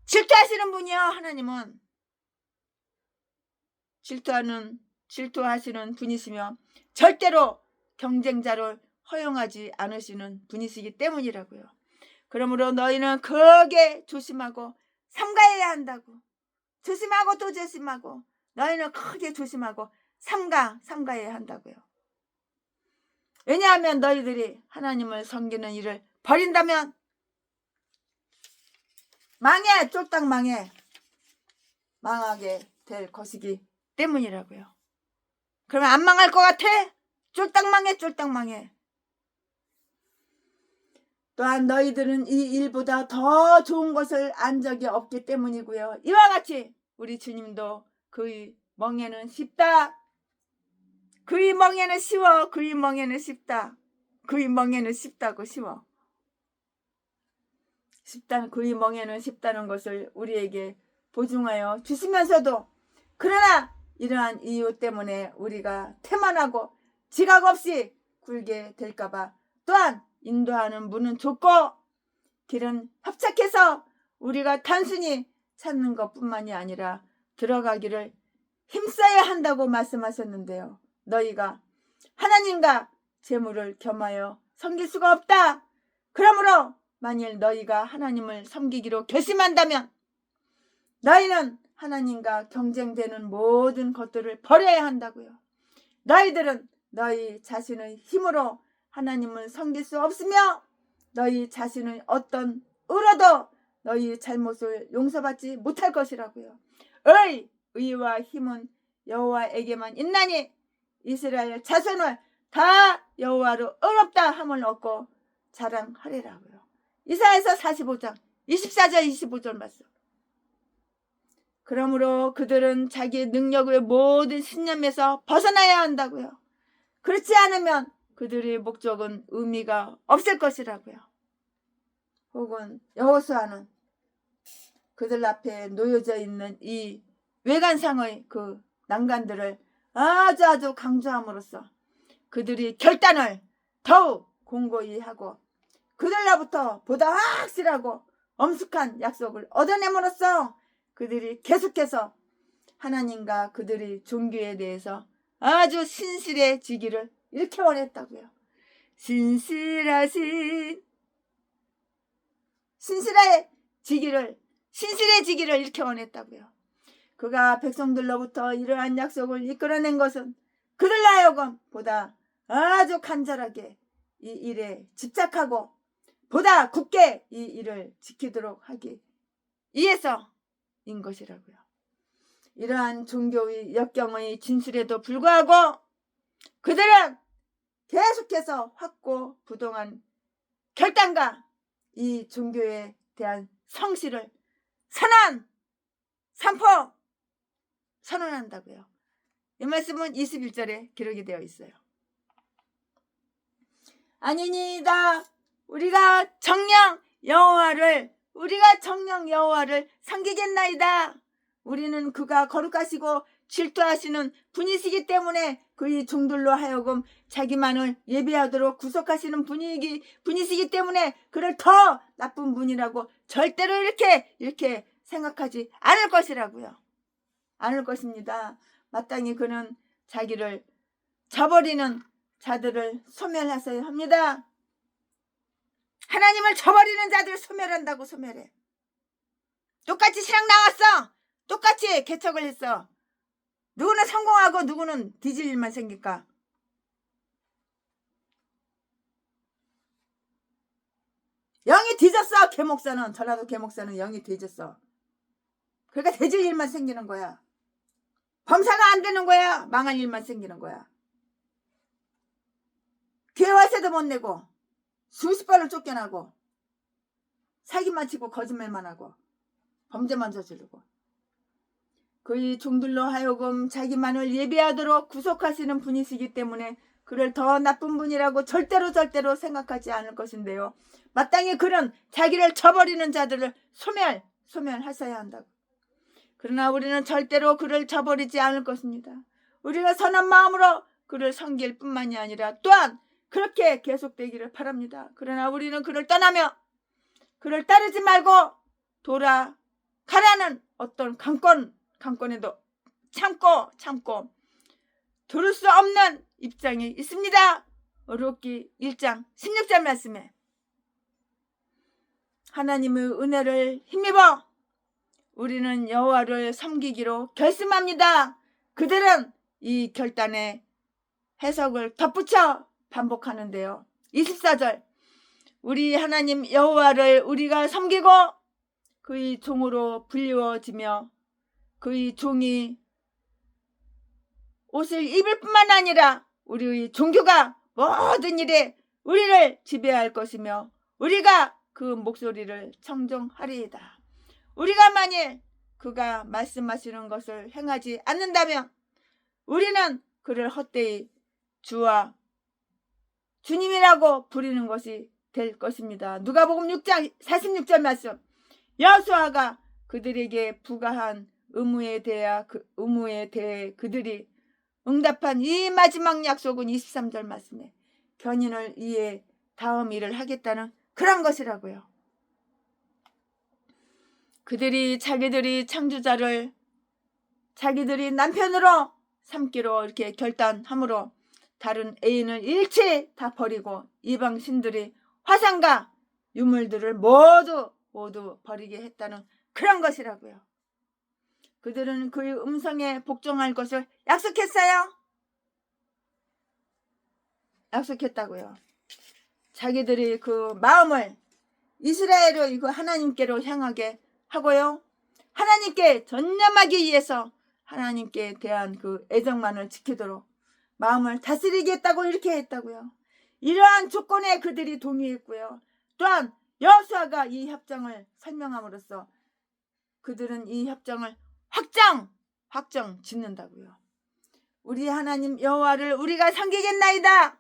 질투하시는 분이요, 하나님은 질투하시는 분이시며 절대로 경쟁자를 허용하지 않으시는 분이시기 때문이라고요. 그러므로 너희는 크게 조심하고 삼가해야 한다고. 조심하고 또 조심하고, 너희는 크게 조심하고 삼가해야 한다고요. 왜냐하면 너희들이 하나님을 섬기는 일을 버린다면 망해, 쫄딱 망하게 될 것이기 때문이라고요. 그러면 안 망할 것 같아? 쫄딱 망해. 또한 너희들은 이 일보다 더 좋은 것을 안 적이 없기 때문이고요. 이와 같이 우리 주님도 그의 멍에는 쉽다. 그의 멍에는 쉬워. 그의 멍에는 쉽다. 그의 멍에는 쉽다고 쉬워. 그의 멍에는 쉽다는 것을 우리에게 보증하여 주시면서도, 그러나 이러한 이유 때문에 우리가 태만하고 지각 없이 굴게 될까봐 또한 인도하는 문은 좁고 길은 협착해서 우리가 단순히 찾는 것뿐만이 아니라 들어가기를 힘써야 한다고 말씀하셨는데요. 너희가 하나님과 재물을 겸하여 섬길 수가 없다. 그러므로 만일 너희가 하나님을 섬기기로 결심한다면 너희는 하나님과 경쟁되는 모든 것들을 버려야 한다고요. 너희들은 너희 자신의 힘으로 하나님을 섬길 수 없으며 너희 자신의 어떤 의로도 너희 잘못을 용서받지 못할 것이라고요. 의와 힘은 여호와에게만 있나니 이스라엘 자손을 다 여호와로 의롭다 함을 얻고 자랑하리라고요. 이사야서 45장 24절 25절 말씀. 그러므로 그들은 자기의 능력의 모든 신념에서 벗어나야 한다고요. 그렇지 않으면 그들의 목적은 의미가 없을 것이라고요. 혹은 여호수아는 그들 앞에 놓여져 있는 이 외관상의 그 난간들을 아주 강조함으로써 그들이 결단을 더욱 공고히 하고 그들로부터 보다 확실하고 엄숙한 약속을 얻어냄으로써 그들이 계속해서 하나님과 그들의 종교에 대해서 아주 신실해지기를 이렇게 원했다고요. 신실해지기를 이렇게 원했다고요. 그가 백성들로부터 이러한 약속을 이끌어낸 것은 그들로 하여금 보다 아주 간절하게 이 일에 집착하고 보다 굳게 이 일을 지키도록 하기 위해서인 것이라고요. 이러한 종교의 역경의 진술에도 불구하고 그들은 계속해서 확고부동한 결단과 이 종교에 대한 성실을 선언한다고요. 이 말씀은 21절에 기록이 되어 있어요. 아니니이다. 우리가 정녕 여호와를 섬기겠나이다. 우리는 그가 거룩하시고 질투하시는 분이시기 때문에 그의 종들로 하여금 자기만을 예배하도록 구속하시는 분이시기 때문에 그를 더 나쁜 분이라고 절대로 이렇게 생각하지 않을 것이라고요. 않을 것입니다. 마땅히 그는 자기를 저버리는 자들을 소멸하셔야 합니다. 하나님을 저버리는 자들 소멸한다고. 소멸해. 똑같이 신앙 나왔어. 똑같이 개척을 했어. 누구는 성공하고 누구는 뒤질 일만 생길까? 영이 뒤졌어. 개목사는, 전라도 개목사는 영이 뒤졌어. 그러니까 뒤질 일만 생기는 거야. 범사가 안 되는 거야. 망할 일만 생기는 거야. 교회 월세도 못 내고 수십 번을 쫓겨나고 사기만 치고 거짓말만 하고 범죄만 저지르고 그의 종들로 하여금 자기만을 예배하도록 구속하시는 분이시기 때문에 그를 더 나쁜 분이라고 절대로 생각하지 않을 것인데요. 마땅히 그는 자기를 저버리는 자들을 소멸하셔야 한다고. 그러나 우리는 절대로 그를 저버리지 않을 것입니다. 우리가 선한 마음으로 그를 섬길 뿐만이 아니라 또한 그렇게 계속되기를 바랍니다. 그러나 우리는 그를 떠나며 그를 따르지 말고 돌아가라는 어떤 강권에도 참고 들을 수 없는 입장이 있습니다. 룻기 1장 16절 말씀에 하나님의 은혜를 힘입어 우리는 여호와를 섬기기로 결심합니다. 그들은 이 결단에 해석을 덧붙여 반복하는데요. 24절 우리 하나님 여호와를 우리가 섬기고 그의 종으로 불리워지며 그의 종이 옷을 입을 뿐만 아니라 우리의 종교가 모든 일에 우리를 지배할 것이며 우리가 그 목소리를 청종하리이다. 우리가 만일 그가 말씀하시는 것을 행하지 않는다면 우리는 그를 헛되이 주와 주님이라고 부르는 것이 될 것입니다. 누가복음 6장 46절 말씀 여호수아가 그들에게 부과한 의무에 대해 그들이 응답한 이 마지막 약속은 23절 말씀에 견인을 위해 다음 일을 하겠다는 그런 것이라고요. 그들이 자기들이 창조자를 자기들이 남편으로 삼기로 이렇게 결단함으로 다른 애인을 일체 다 버리고 이방 신들이 화상과 유물들을 모두 버리게 했다는 그런 것이라고요. 그들은 그의 음성에 복종할 것을 약속했어요. 약속했다고요. 자기들이 그 마음을 이스라엘의 그 하나님께로 향하게 하고요. 하나님께 전념하기 위해서 하나님께 대한 그 애정만을 지키도록 마음을 다스리겠다고 이렇게 했다고요. 이러한 조건에 그들이 동의했고요. 또한 여호수아가 이 협정을 설명함으로써 그들은 이 협정을 확정 짓는다고요. 우리 하나님 여호와를 우리가 섬기겠나이다.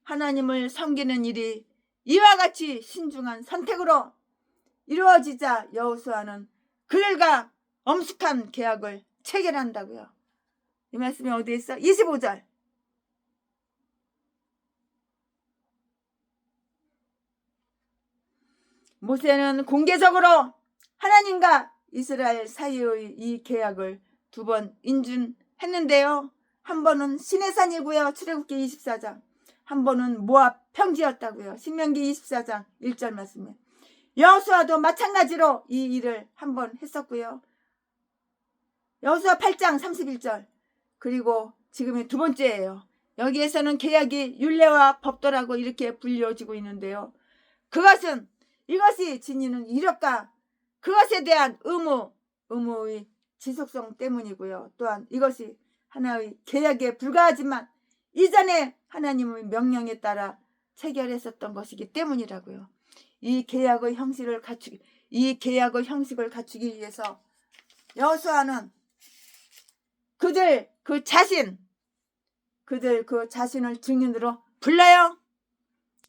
하나님을 섬기는 일이 이와 같이 신중한 선택으로 이루어지자 여호수아는 그들과 엄숙한 계약을 체결한다고요. 이 말씀이 어디에 있어? 25절. 모세는 공개적으로 하나님과 이스라엘 사이의 이 계약을 두 번 인준했는데요. 한 번은 시내산이고요. 출애굽기 24장. 한 번은 모압 평지였다고요. 신명기 24장 1절 말씀에. 여호수아도 마찬가지로 이 일을 한 번 했었고요. 여호수아 8장 31절. 그리고 지금이 두 번째예요. 여기에서는 계약이 율례와 법도라고 이렇게 불려지고 있는데요. 이것이 지니는 이력과 그것에 대한 의무의 지속성 때문이고요. 또한 이것이 하나의 계약에 불과하지만 이전에 하나님의 명령에 따라 체결했었던 것이기 때문이라고요. 이 계약의 형식을 갖추기 위해서 여호수아는 그들 그 자신을 증인으로 불러요.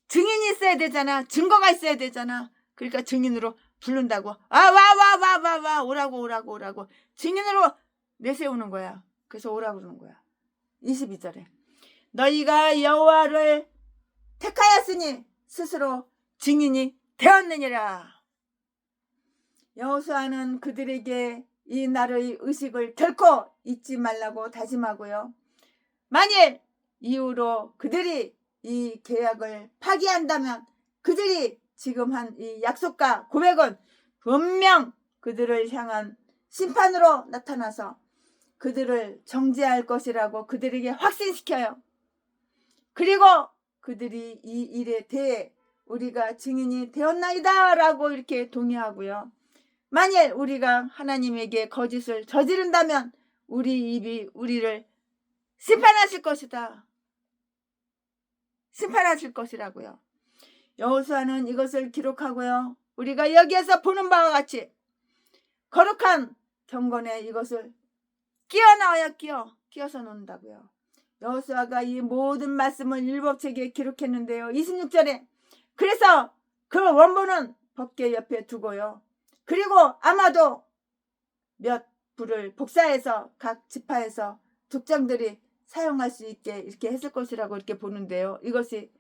증인이 있어야 되잖아. 증거가 있어야 되잖아. 그러니까 증인으로 부른다고. 와 오라고 증인으로 내세우는 거야. 그래서 오라고 그러는 거야. 22절에 너희가 여호와를 택하였으니 스스로 증인이 되었느니라. 여호수아는 그들에게 이 날의 의식을 결코 잊지 말라고 다짐하고요. 만일 이후로 그들이 이 계약을 파기한다면 그들이 지금 한 이 약속과 고백은 분명 그들을 향한 심판으로 나타나서 그들을 정죄할 것이라고 그들에게 확신시켜요. 그리고 그들이 이 일에 대해 우리가 증인이 되었나이다 라고 이렇게 동의하고요. 만일 우리가 하나님에게 거짓을 저지른다면 우리 입이 우리를 심판하실 것이다. 심판하실 것이라고요. 여호수아는 이것을 기록하고요. 우리가 여기에서 보는 바와 같이 거룩한 경건에 이것을 끼어서 놓는다고요. 여호수아가 이 모든 말씀을 율법책에 기록했는데요. 26절에 그래서 그 원본은 법궤 옆에 두고요. 그리고 아마도 몇 부를 복사해서 각 지파에서族장들이 사용할 수 있게 이렇게 했을 것이라고 이렇게 보는데요. 이것이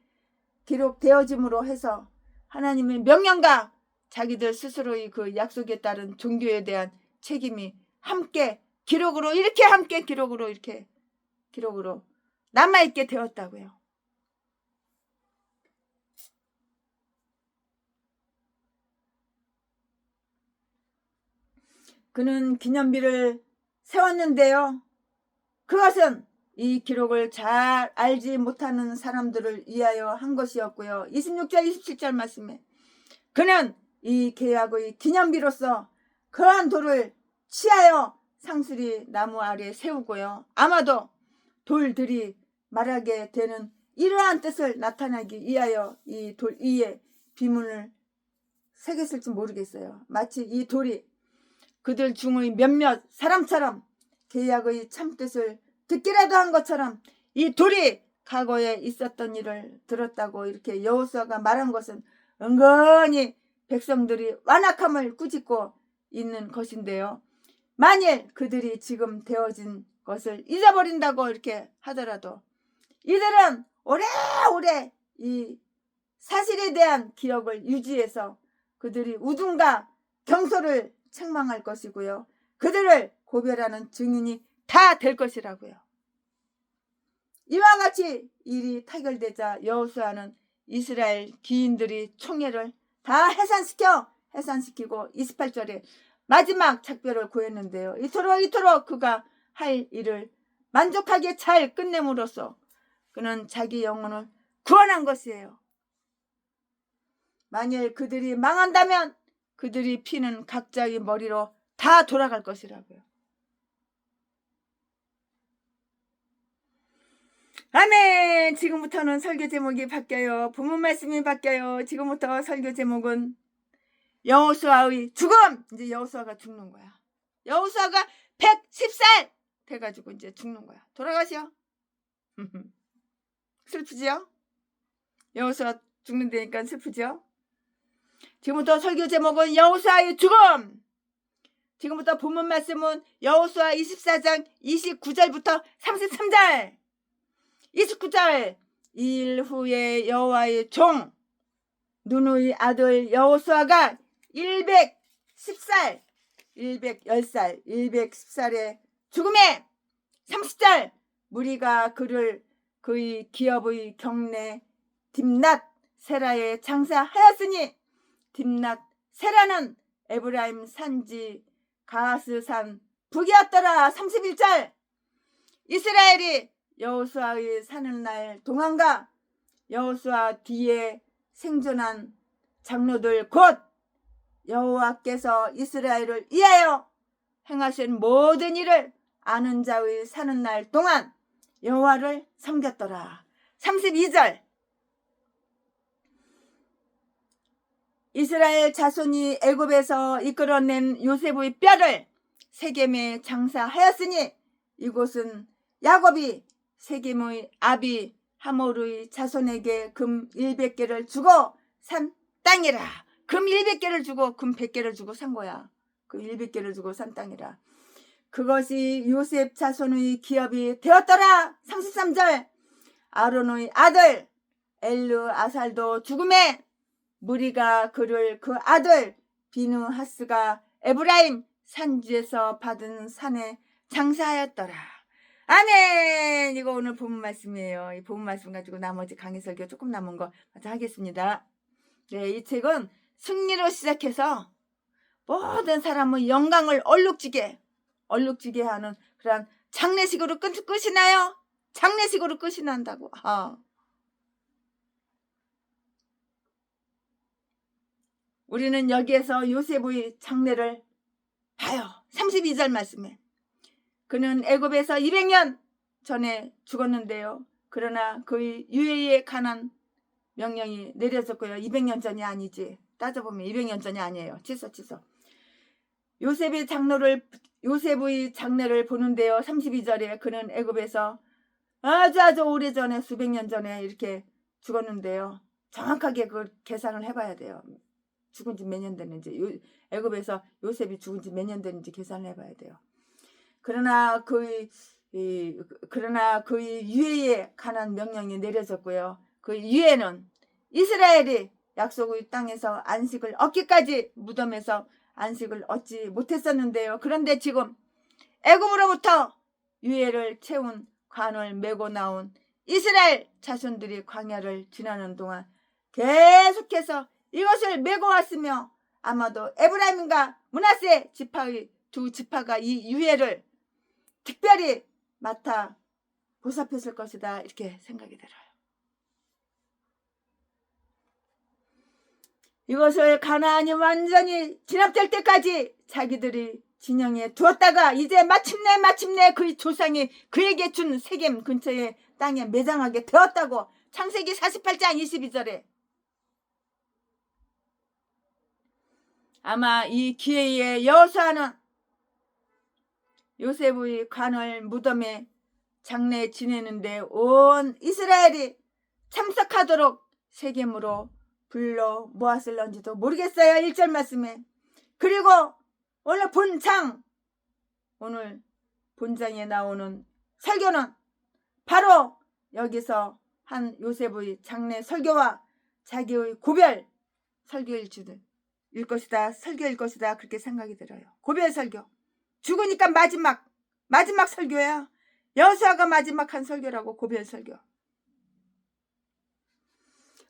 기록되어짐으로 해서 하나님의 명령과 자기들 스스로의 그 약속에 따른 종교에 대한 책임이 함께 기록으로 이렇게 기록으로 남아있게 되었다고요. 그는 기념비를 세웠는데요. 그것은 이 기록을 잘 알지 못하는 사람들을 위하여 한 것이었고요. 26절 27절 말씀에 그는 이 계약의 기념비로서 그러한 돌을 취하여 상수리 나무 아래 세우고요. 아마도 돌들이 말하게 되는 이러한 뜻을 나타내기 위하여 이 돌 위에 비문을 새겼을지 모르겠어요. 마치 이 돌이 그들 중의 몇몇 사람처럼 계약의 참뜻을 듣기라도 한 것처럼 이 돌이 과거에 있었던 일을 들었다고 이렇게 여호수아가 말한 것은 은근히 백성들이 완악함을 꾸짖고 있는 것인데요. 만일 그들이 지금 되어진 것을 잊어버린다고 이렇게 하더라도 이들은 오래오래 이 사실에 대한 기억을 유지해서 그들이 우둔과 경솔을 책망할 것이고요. 그들을 고별하는 증인이 다 될 것이라고요. 이와 같이 일이 타결되자 여호수아는 이스라엘 귀인들이 총회를 다 해산시키고 28절에 마지막 작별을 구했는데요. 이토록 그가 할 일을 만족하게 잘 끝냄으로써 그는 자기 영혼을 구원한 것이에요. 만일 그들이 망한다면 그들이 피는 각자의 머리로 다 돌아갈 것이라고요. 아멘. 지금부터는 설교 제목이 바뀌어요. 본문 말씀이 바뀌어요. 지금부터 설교 제목은 여호수아의 죽음. 이제 여호수아가 죽는 거야. 여호수아가 110살 돼가지고 이제 죽는 거야. 돌아가시오. 슬프지요? 여호수아 죽는다니까 슬프죠? 지금부터 설교 제목은 여호수아의 죽음. 지금부터 본문 말씀은 여호수아 24장 29절부터 33절. 29절 일 후에 여호와의 종 눈의 아들 여호수아가 110살 110살의 죽음에 30절 무리가 그를 그의 기업의 경내 딥낫 세라에 장사하였으니 딥낫 세라는 에브라임 산지 가스산 북이었더라. 31절 이스라엘이 여호수아의 사는 날 동안과 여호수아 뒤에 생존한 장로들 곧 여호와께서 이스라엘을 위하여 행하신 모든 일을 아는 자의 사는 날 동안 여호와를 섬겼더라. 32절 이스라엘 자손이 애굽에서 이끌어낸 요셉의 뼈를 세겜에 장사하였으니 이곳은 야곱이 세겜의 아비 하몰의 자손에게 금 100개를 주고 산 땅이라. 금 100개를 주고 금 100개를 주고 산 거야. 금 100개를 주고 산 땅이라. 그것이 요셉 자손의 기업이 되었더라. 33절 아론의 아들 엘르아살도 죽음에 무리가 그를 그 아들 비느하스가 에브라임 산지에서 받은 산에 장사하였더라. 아멘. 이거 오늘 본문 말씀이에요. 이 본문 말씀 가지고 나머지 강의 설교 조금 남은 거 마저 하겠습니다. 네, 이 책은 승리로 시작해서 모든 사람의 영광을 얼룩지게 하는 그런 장례식으로 끝이 나요. 장례식으로 끝이 난다고. 우리는 여기에서 요셉의 장례를 봐요. 32절 말씀에 그는 애굽에서 200년 전에 죽었는데요. 그러나 그의 유해에 관한 명령이 내려졌고요. 200년 전이 아니지. 따져보면 200년 전이 아니에요. 취소. 요셉의 장래를 보는데요. 32절에 그는 애굽에서 아주 오래전에 수백 년 전에 이렇게 죽었는데요. 정확하게 그걸 계산을 해봐야 돼요. 죽은 지 몇 년 됐는지, 애굽에서 요셉이 죽은 지 몇 년 됐는지 계산을 해봐야 돼요. 그러나 그의 유해에 관한 명령이 내려졌고요. 그 유해는 이스라엘이 약속의 땅에서 안식을 얻기까지 무덤에서 안식을 얻지 못했었는데요. 그런데 지금 애굽으로부터 유해를 채운 관을 메고 나온 이스라엘 자손들이 광야를 지나는 동안 계속해서 이것을 메고 왔으며 아마도 에브라임과 므낫세 지파의 두 지파가 이 유해를 특별히 맡아 보살폈을 것이다, 이렇게 생각이 들어요. 이것을 가나안이 완전히 진압될 때까지 자기들이 진영에 두었다가 이제 마침내 그의 조상이 그에게 준 세겜 근처의 땅에 매장하게 되었다고 창세기 48장 22절에. 아마 이 기회에 여호수아는 요셉의 관을 무덤에 장례 지내는데 온 이스라엘이 참석하도록 세겜으로 불러 모았을런지도 모르겠어요. 1절 말씀에. 그리고 오늘 본장에 나오는 설교는 바로 여기서 한 요셉의 장례 설교와 자기의 고별 설교일 것이다, 그렇게 생각이 들어요. 고별 설교. 죽으니까 마지막 설교야. 여호수아가 마지막 한 설교라고, 고별 설교.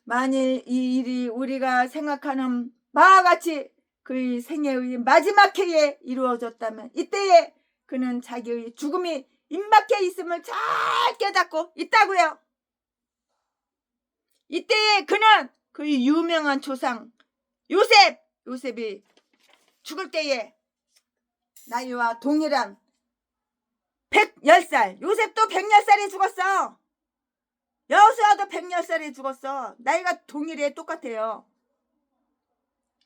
만일 이 일이 우리가 생각하는 바와 같이 그의 생애의 마지막 해에 이루어졌다면 이때에 그는 자기의 죽음이 임박해 있음을 잘 깨닫고 있다고요. 이때에 그는 그의 유명한 조상 요셉이 죽을 때에 나이와 동일한 110살, 요셉도 110살에 죽었어. 여호수아도 110살에 죽었어. 나이가 동일해, 똑같아요.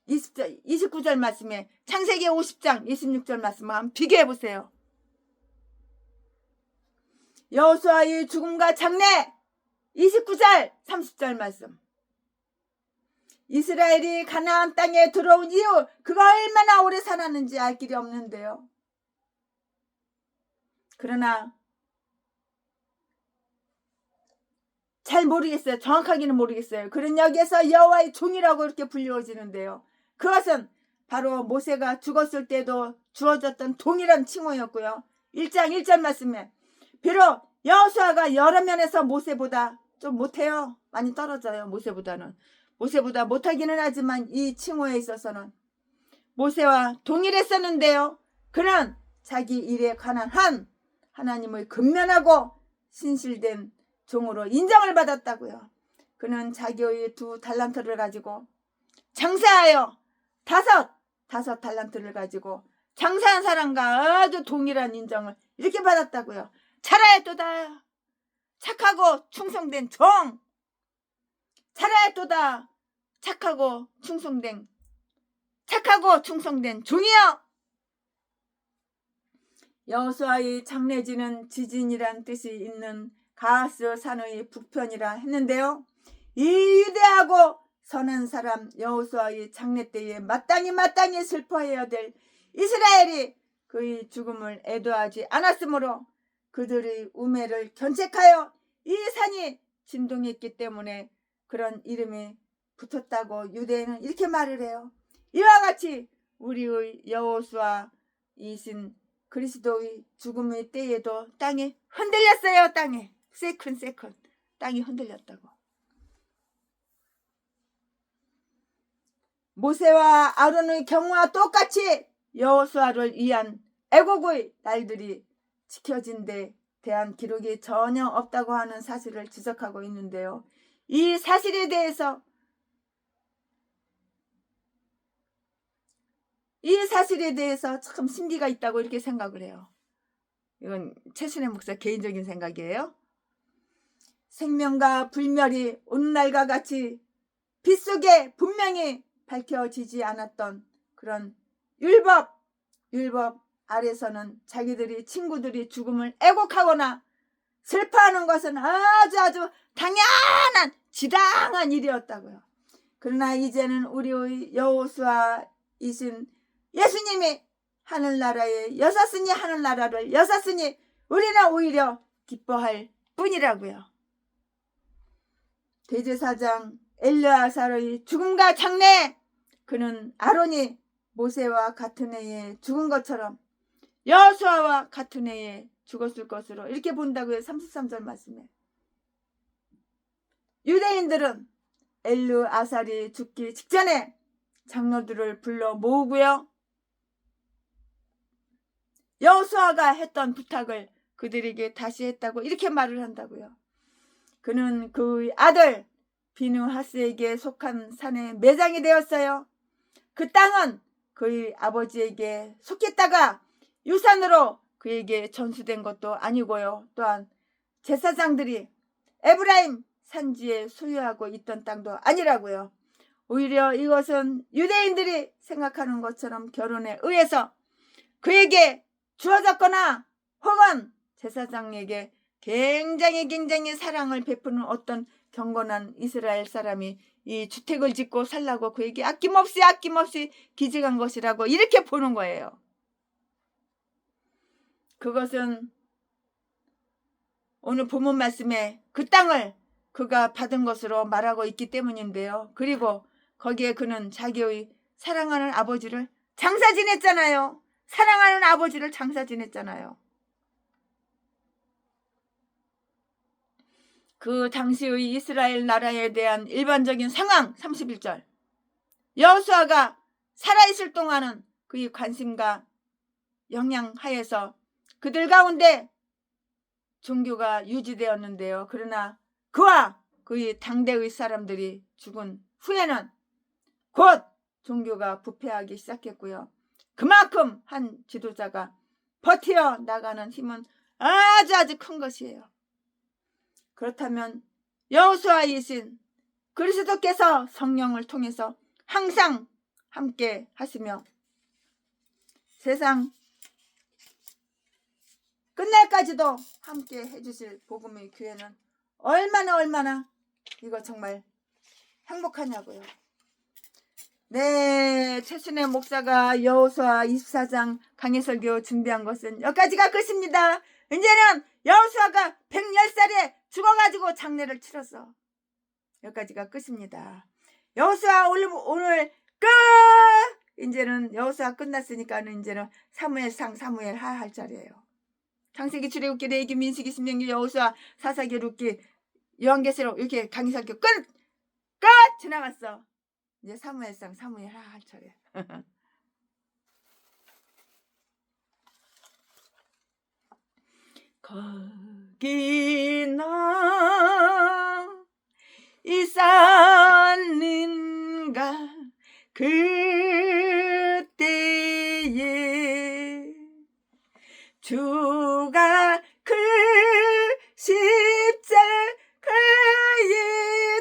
29절 말씀에 창세기 50장 26절 말씀을 한번 비교해보세요. 여호수아의 죽음과 장례 29절 30절 말씀. 이스라엘이 가나안 땅에 들어온 이후 그가 얼마나 오래 살았는지 알 길이 없는데요. 그러나 잘 모르겠어요. 정확하게는 모르겠어요. 그런 여기에서 여호와의 종이라고 이렇게 불리워지는데요. 그것은 바로 모세가 죽었을 때도 주어졌던 동일한 칭호였고요. 1장 1절 말씀에 비록 여호수아가 여러 면에서 모세보다 좀 못해요. 많이 떨어져요. 모세보다 못하기는 하지만 이 칭호에 있어서는 모세와 동일했었는데요. 그는 자기 일에 관한 하나님의 근면하고 신실된 종으로 인정을 받았다고요. 그는 자기의 2 달란트를 가지고 장사하여 5 달란트를 가지고 장사한 사람과 아주 동일한 인정을 이렇게 받았다고요. 잘하였도다. 착하고 충성된 종. 잘하였도다. 착하고 충성된 종이여. 여호수아의 장례지는 지진이란 뜻이 있는 가하스 산의 북편이라 했는데요. 이 위대하고 선한 사람 여호수아의 장례 때에 마땅히 슬퍼해야 될 이스라엘이 그의 죽음을 애도하지 않았으므로 그들의 우매를 견책하여 이 산이 진동했기 때문에 그런 이름이 붙었다고 유대인은 이렇게 말을 해요. 이와 같이 우리의 여호수아이신 그리스도의 죽음의 때에도 땅이 흔들렸어요. 땅에 세컨 땅이 흔들렸다고. 모세와 아론의 경우와 똑같이 여호수아를 위한 애곡의 날들이 지켜진 데 대한 기록이 전혀 없다고 하는 사실을 지적하고 있는데요. 이 사실에 대해서 참 신비가 있다고 이렇게 생각을 해요. 이건 최순애 목사 개인적인 생각이에요. 생명과 불멸이 오늘날과 같이 빛 속에 분명히 밝혀지지 않았던 그런 율법 아래서는 자기들이 친구들이 죽음을 애곡하거나 슬퍼하는 것은 아주 당연한 지당한 일이었다고요. 그러나 이제는 우리의 여호수아이신 예수님이 하늘나라에 여섰으니 하늘나라를 여섰으니 우리는 오히려 기뻐할 뿐이라고요. 대제사장 엘르아살의 죽음과 장래, 그는 아론이 모세와 같은 해에 죽은 것처럼 여호수아와 같은 해에 죽었을 것으로 이렇게 본다고요. 33절 말씀에. 유대인들은 엘르아살이 죽기 직전에 장로들을 불러 모으고요. 여호수아가 했던 부탁을 그들에게 다시 했다고 이렇게 말을 한다고요. 그는 그의 아들 비느하스에게 속한 산에 매장이 되었어요. 그 땅은 그의 아버지에게 속했다가 유산으로 그에게 전수된 것도 아니고요. 또한 제사장들이 에브라임 산지에 소유하고 있던 땅도 아니라고요. 오히려 이것은 유대인들이 생각하는 것처럼 결혼에 의해서 그에게 주어졌거나 혹은 제사장에게 굉장히 사랑을 베푸는 어떤 경건한 이스라엘 사람이 이 주택을 짓고 살라고 그에게 아낌없이 기증한 것이라고 이렇게 보는 거예요. 그것은 오늘 본문 말씀에 그 땅을 그가 받은 것으로 말하고 있기 때문인데요. 그리고 거기에 그는 자기의 사랑하는 아버지를 장사 지냈잖아요. 사랑하는 아버지를 장사 지냈잖아요. 그 당시의 이스라엘 나라에 대한 일반적인 상황 31절. 여호수아가 살아있을 동안은 그의 관심과 영향 하에서 그들 가운데 종교가 유지되었는데요. 그러나 그와 그의 당대의 사람들이 죽은 후에는 곧 종교가 부패하기 시작했고요. 그만큼 한 지도자가 버티어 나가는 힘은 아주 큰 것이에요. 그렇다면 여호수아이신 그리스도께서 성령을 통해서 항상 함께 하시며 세상 끝날까지도 함께 해주실 복음의 교회는 얼마나 이거 정말 행복하냐고요. 네, 최순애 목사가 여호수아 24장 강해설교 준비한 것은 여기까지가 끝입니다. 이제는 여호수아가 110살에 죽어가지고 장례를 치렀어. 여기까지가 끝입니다. 여호수아 오늘 끝! 이제는 여호수아 끝났으니까는 이제는 사무엘상 사무엘하 할 자리예요. 창세기 출애굽기 레위기 민수기 신명기 여호수아 사사기 룻기 요한계시록 이렇게 강해설교 끝 지나갔어. 이제 사무엘상 사무엘하 할 차례. 거기나 있었는가 그때에 주가 그 십자가에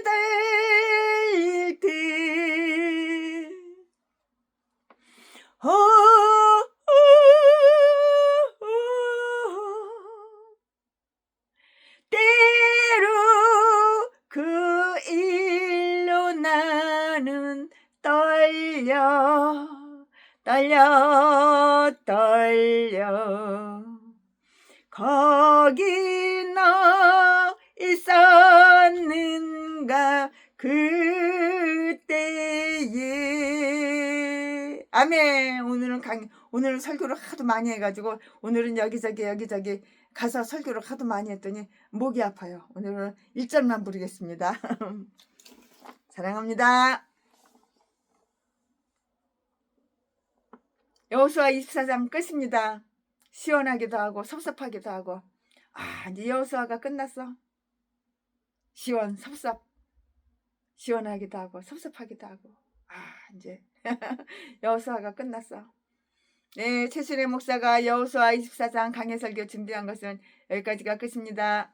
달릴 때 때로 그 일로 나는 떨려 거기나 있었는가 그때에. 아멘. 오늘은 설교를 하도 많이 해가지고 오늘은 여기저기 가서 설교를 하도 많이 했더니 목이 아파요. 오늘은 1절만 부르겠습니다. 사랑합니다. 여호수아 24장 끝입니다. 시원하기도 하고 섭섭하기도 하고. 이제 여호수아가 끝났어. 시원하기도 하고 섭섭하기도 하고. 이제 여호수아가 끝났어. 네, 최순애 목사가 여호수아 24장 강해설교 준비한 것은 여기까지가 끝입니다.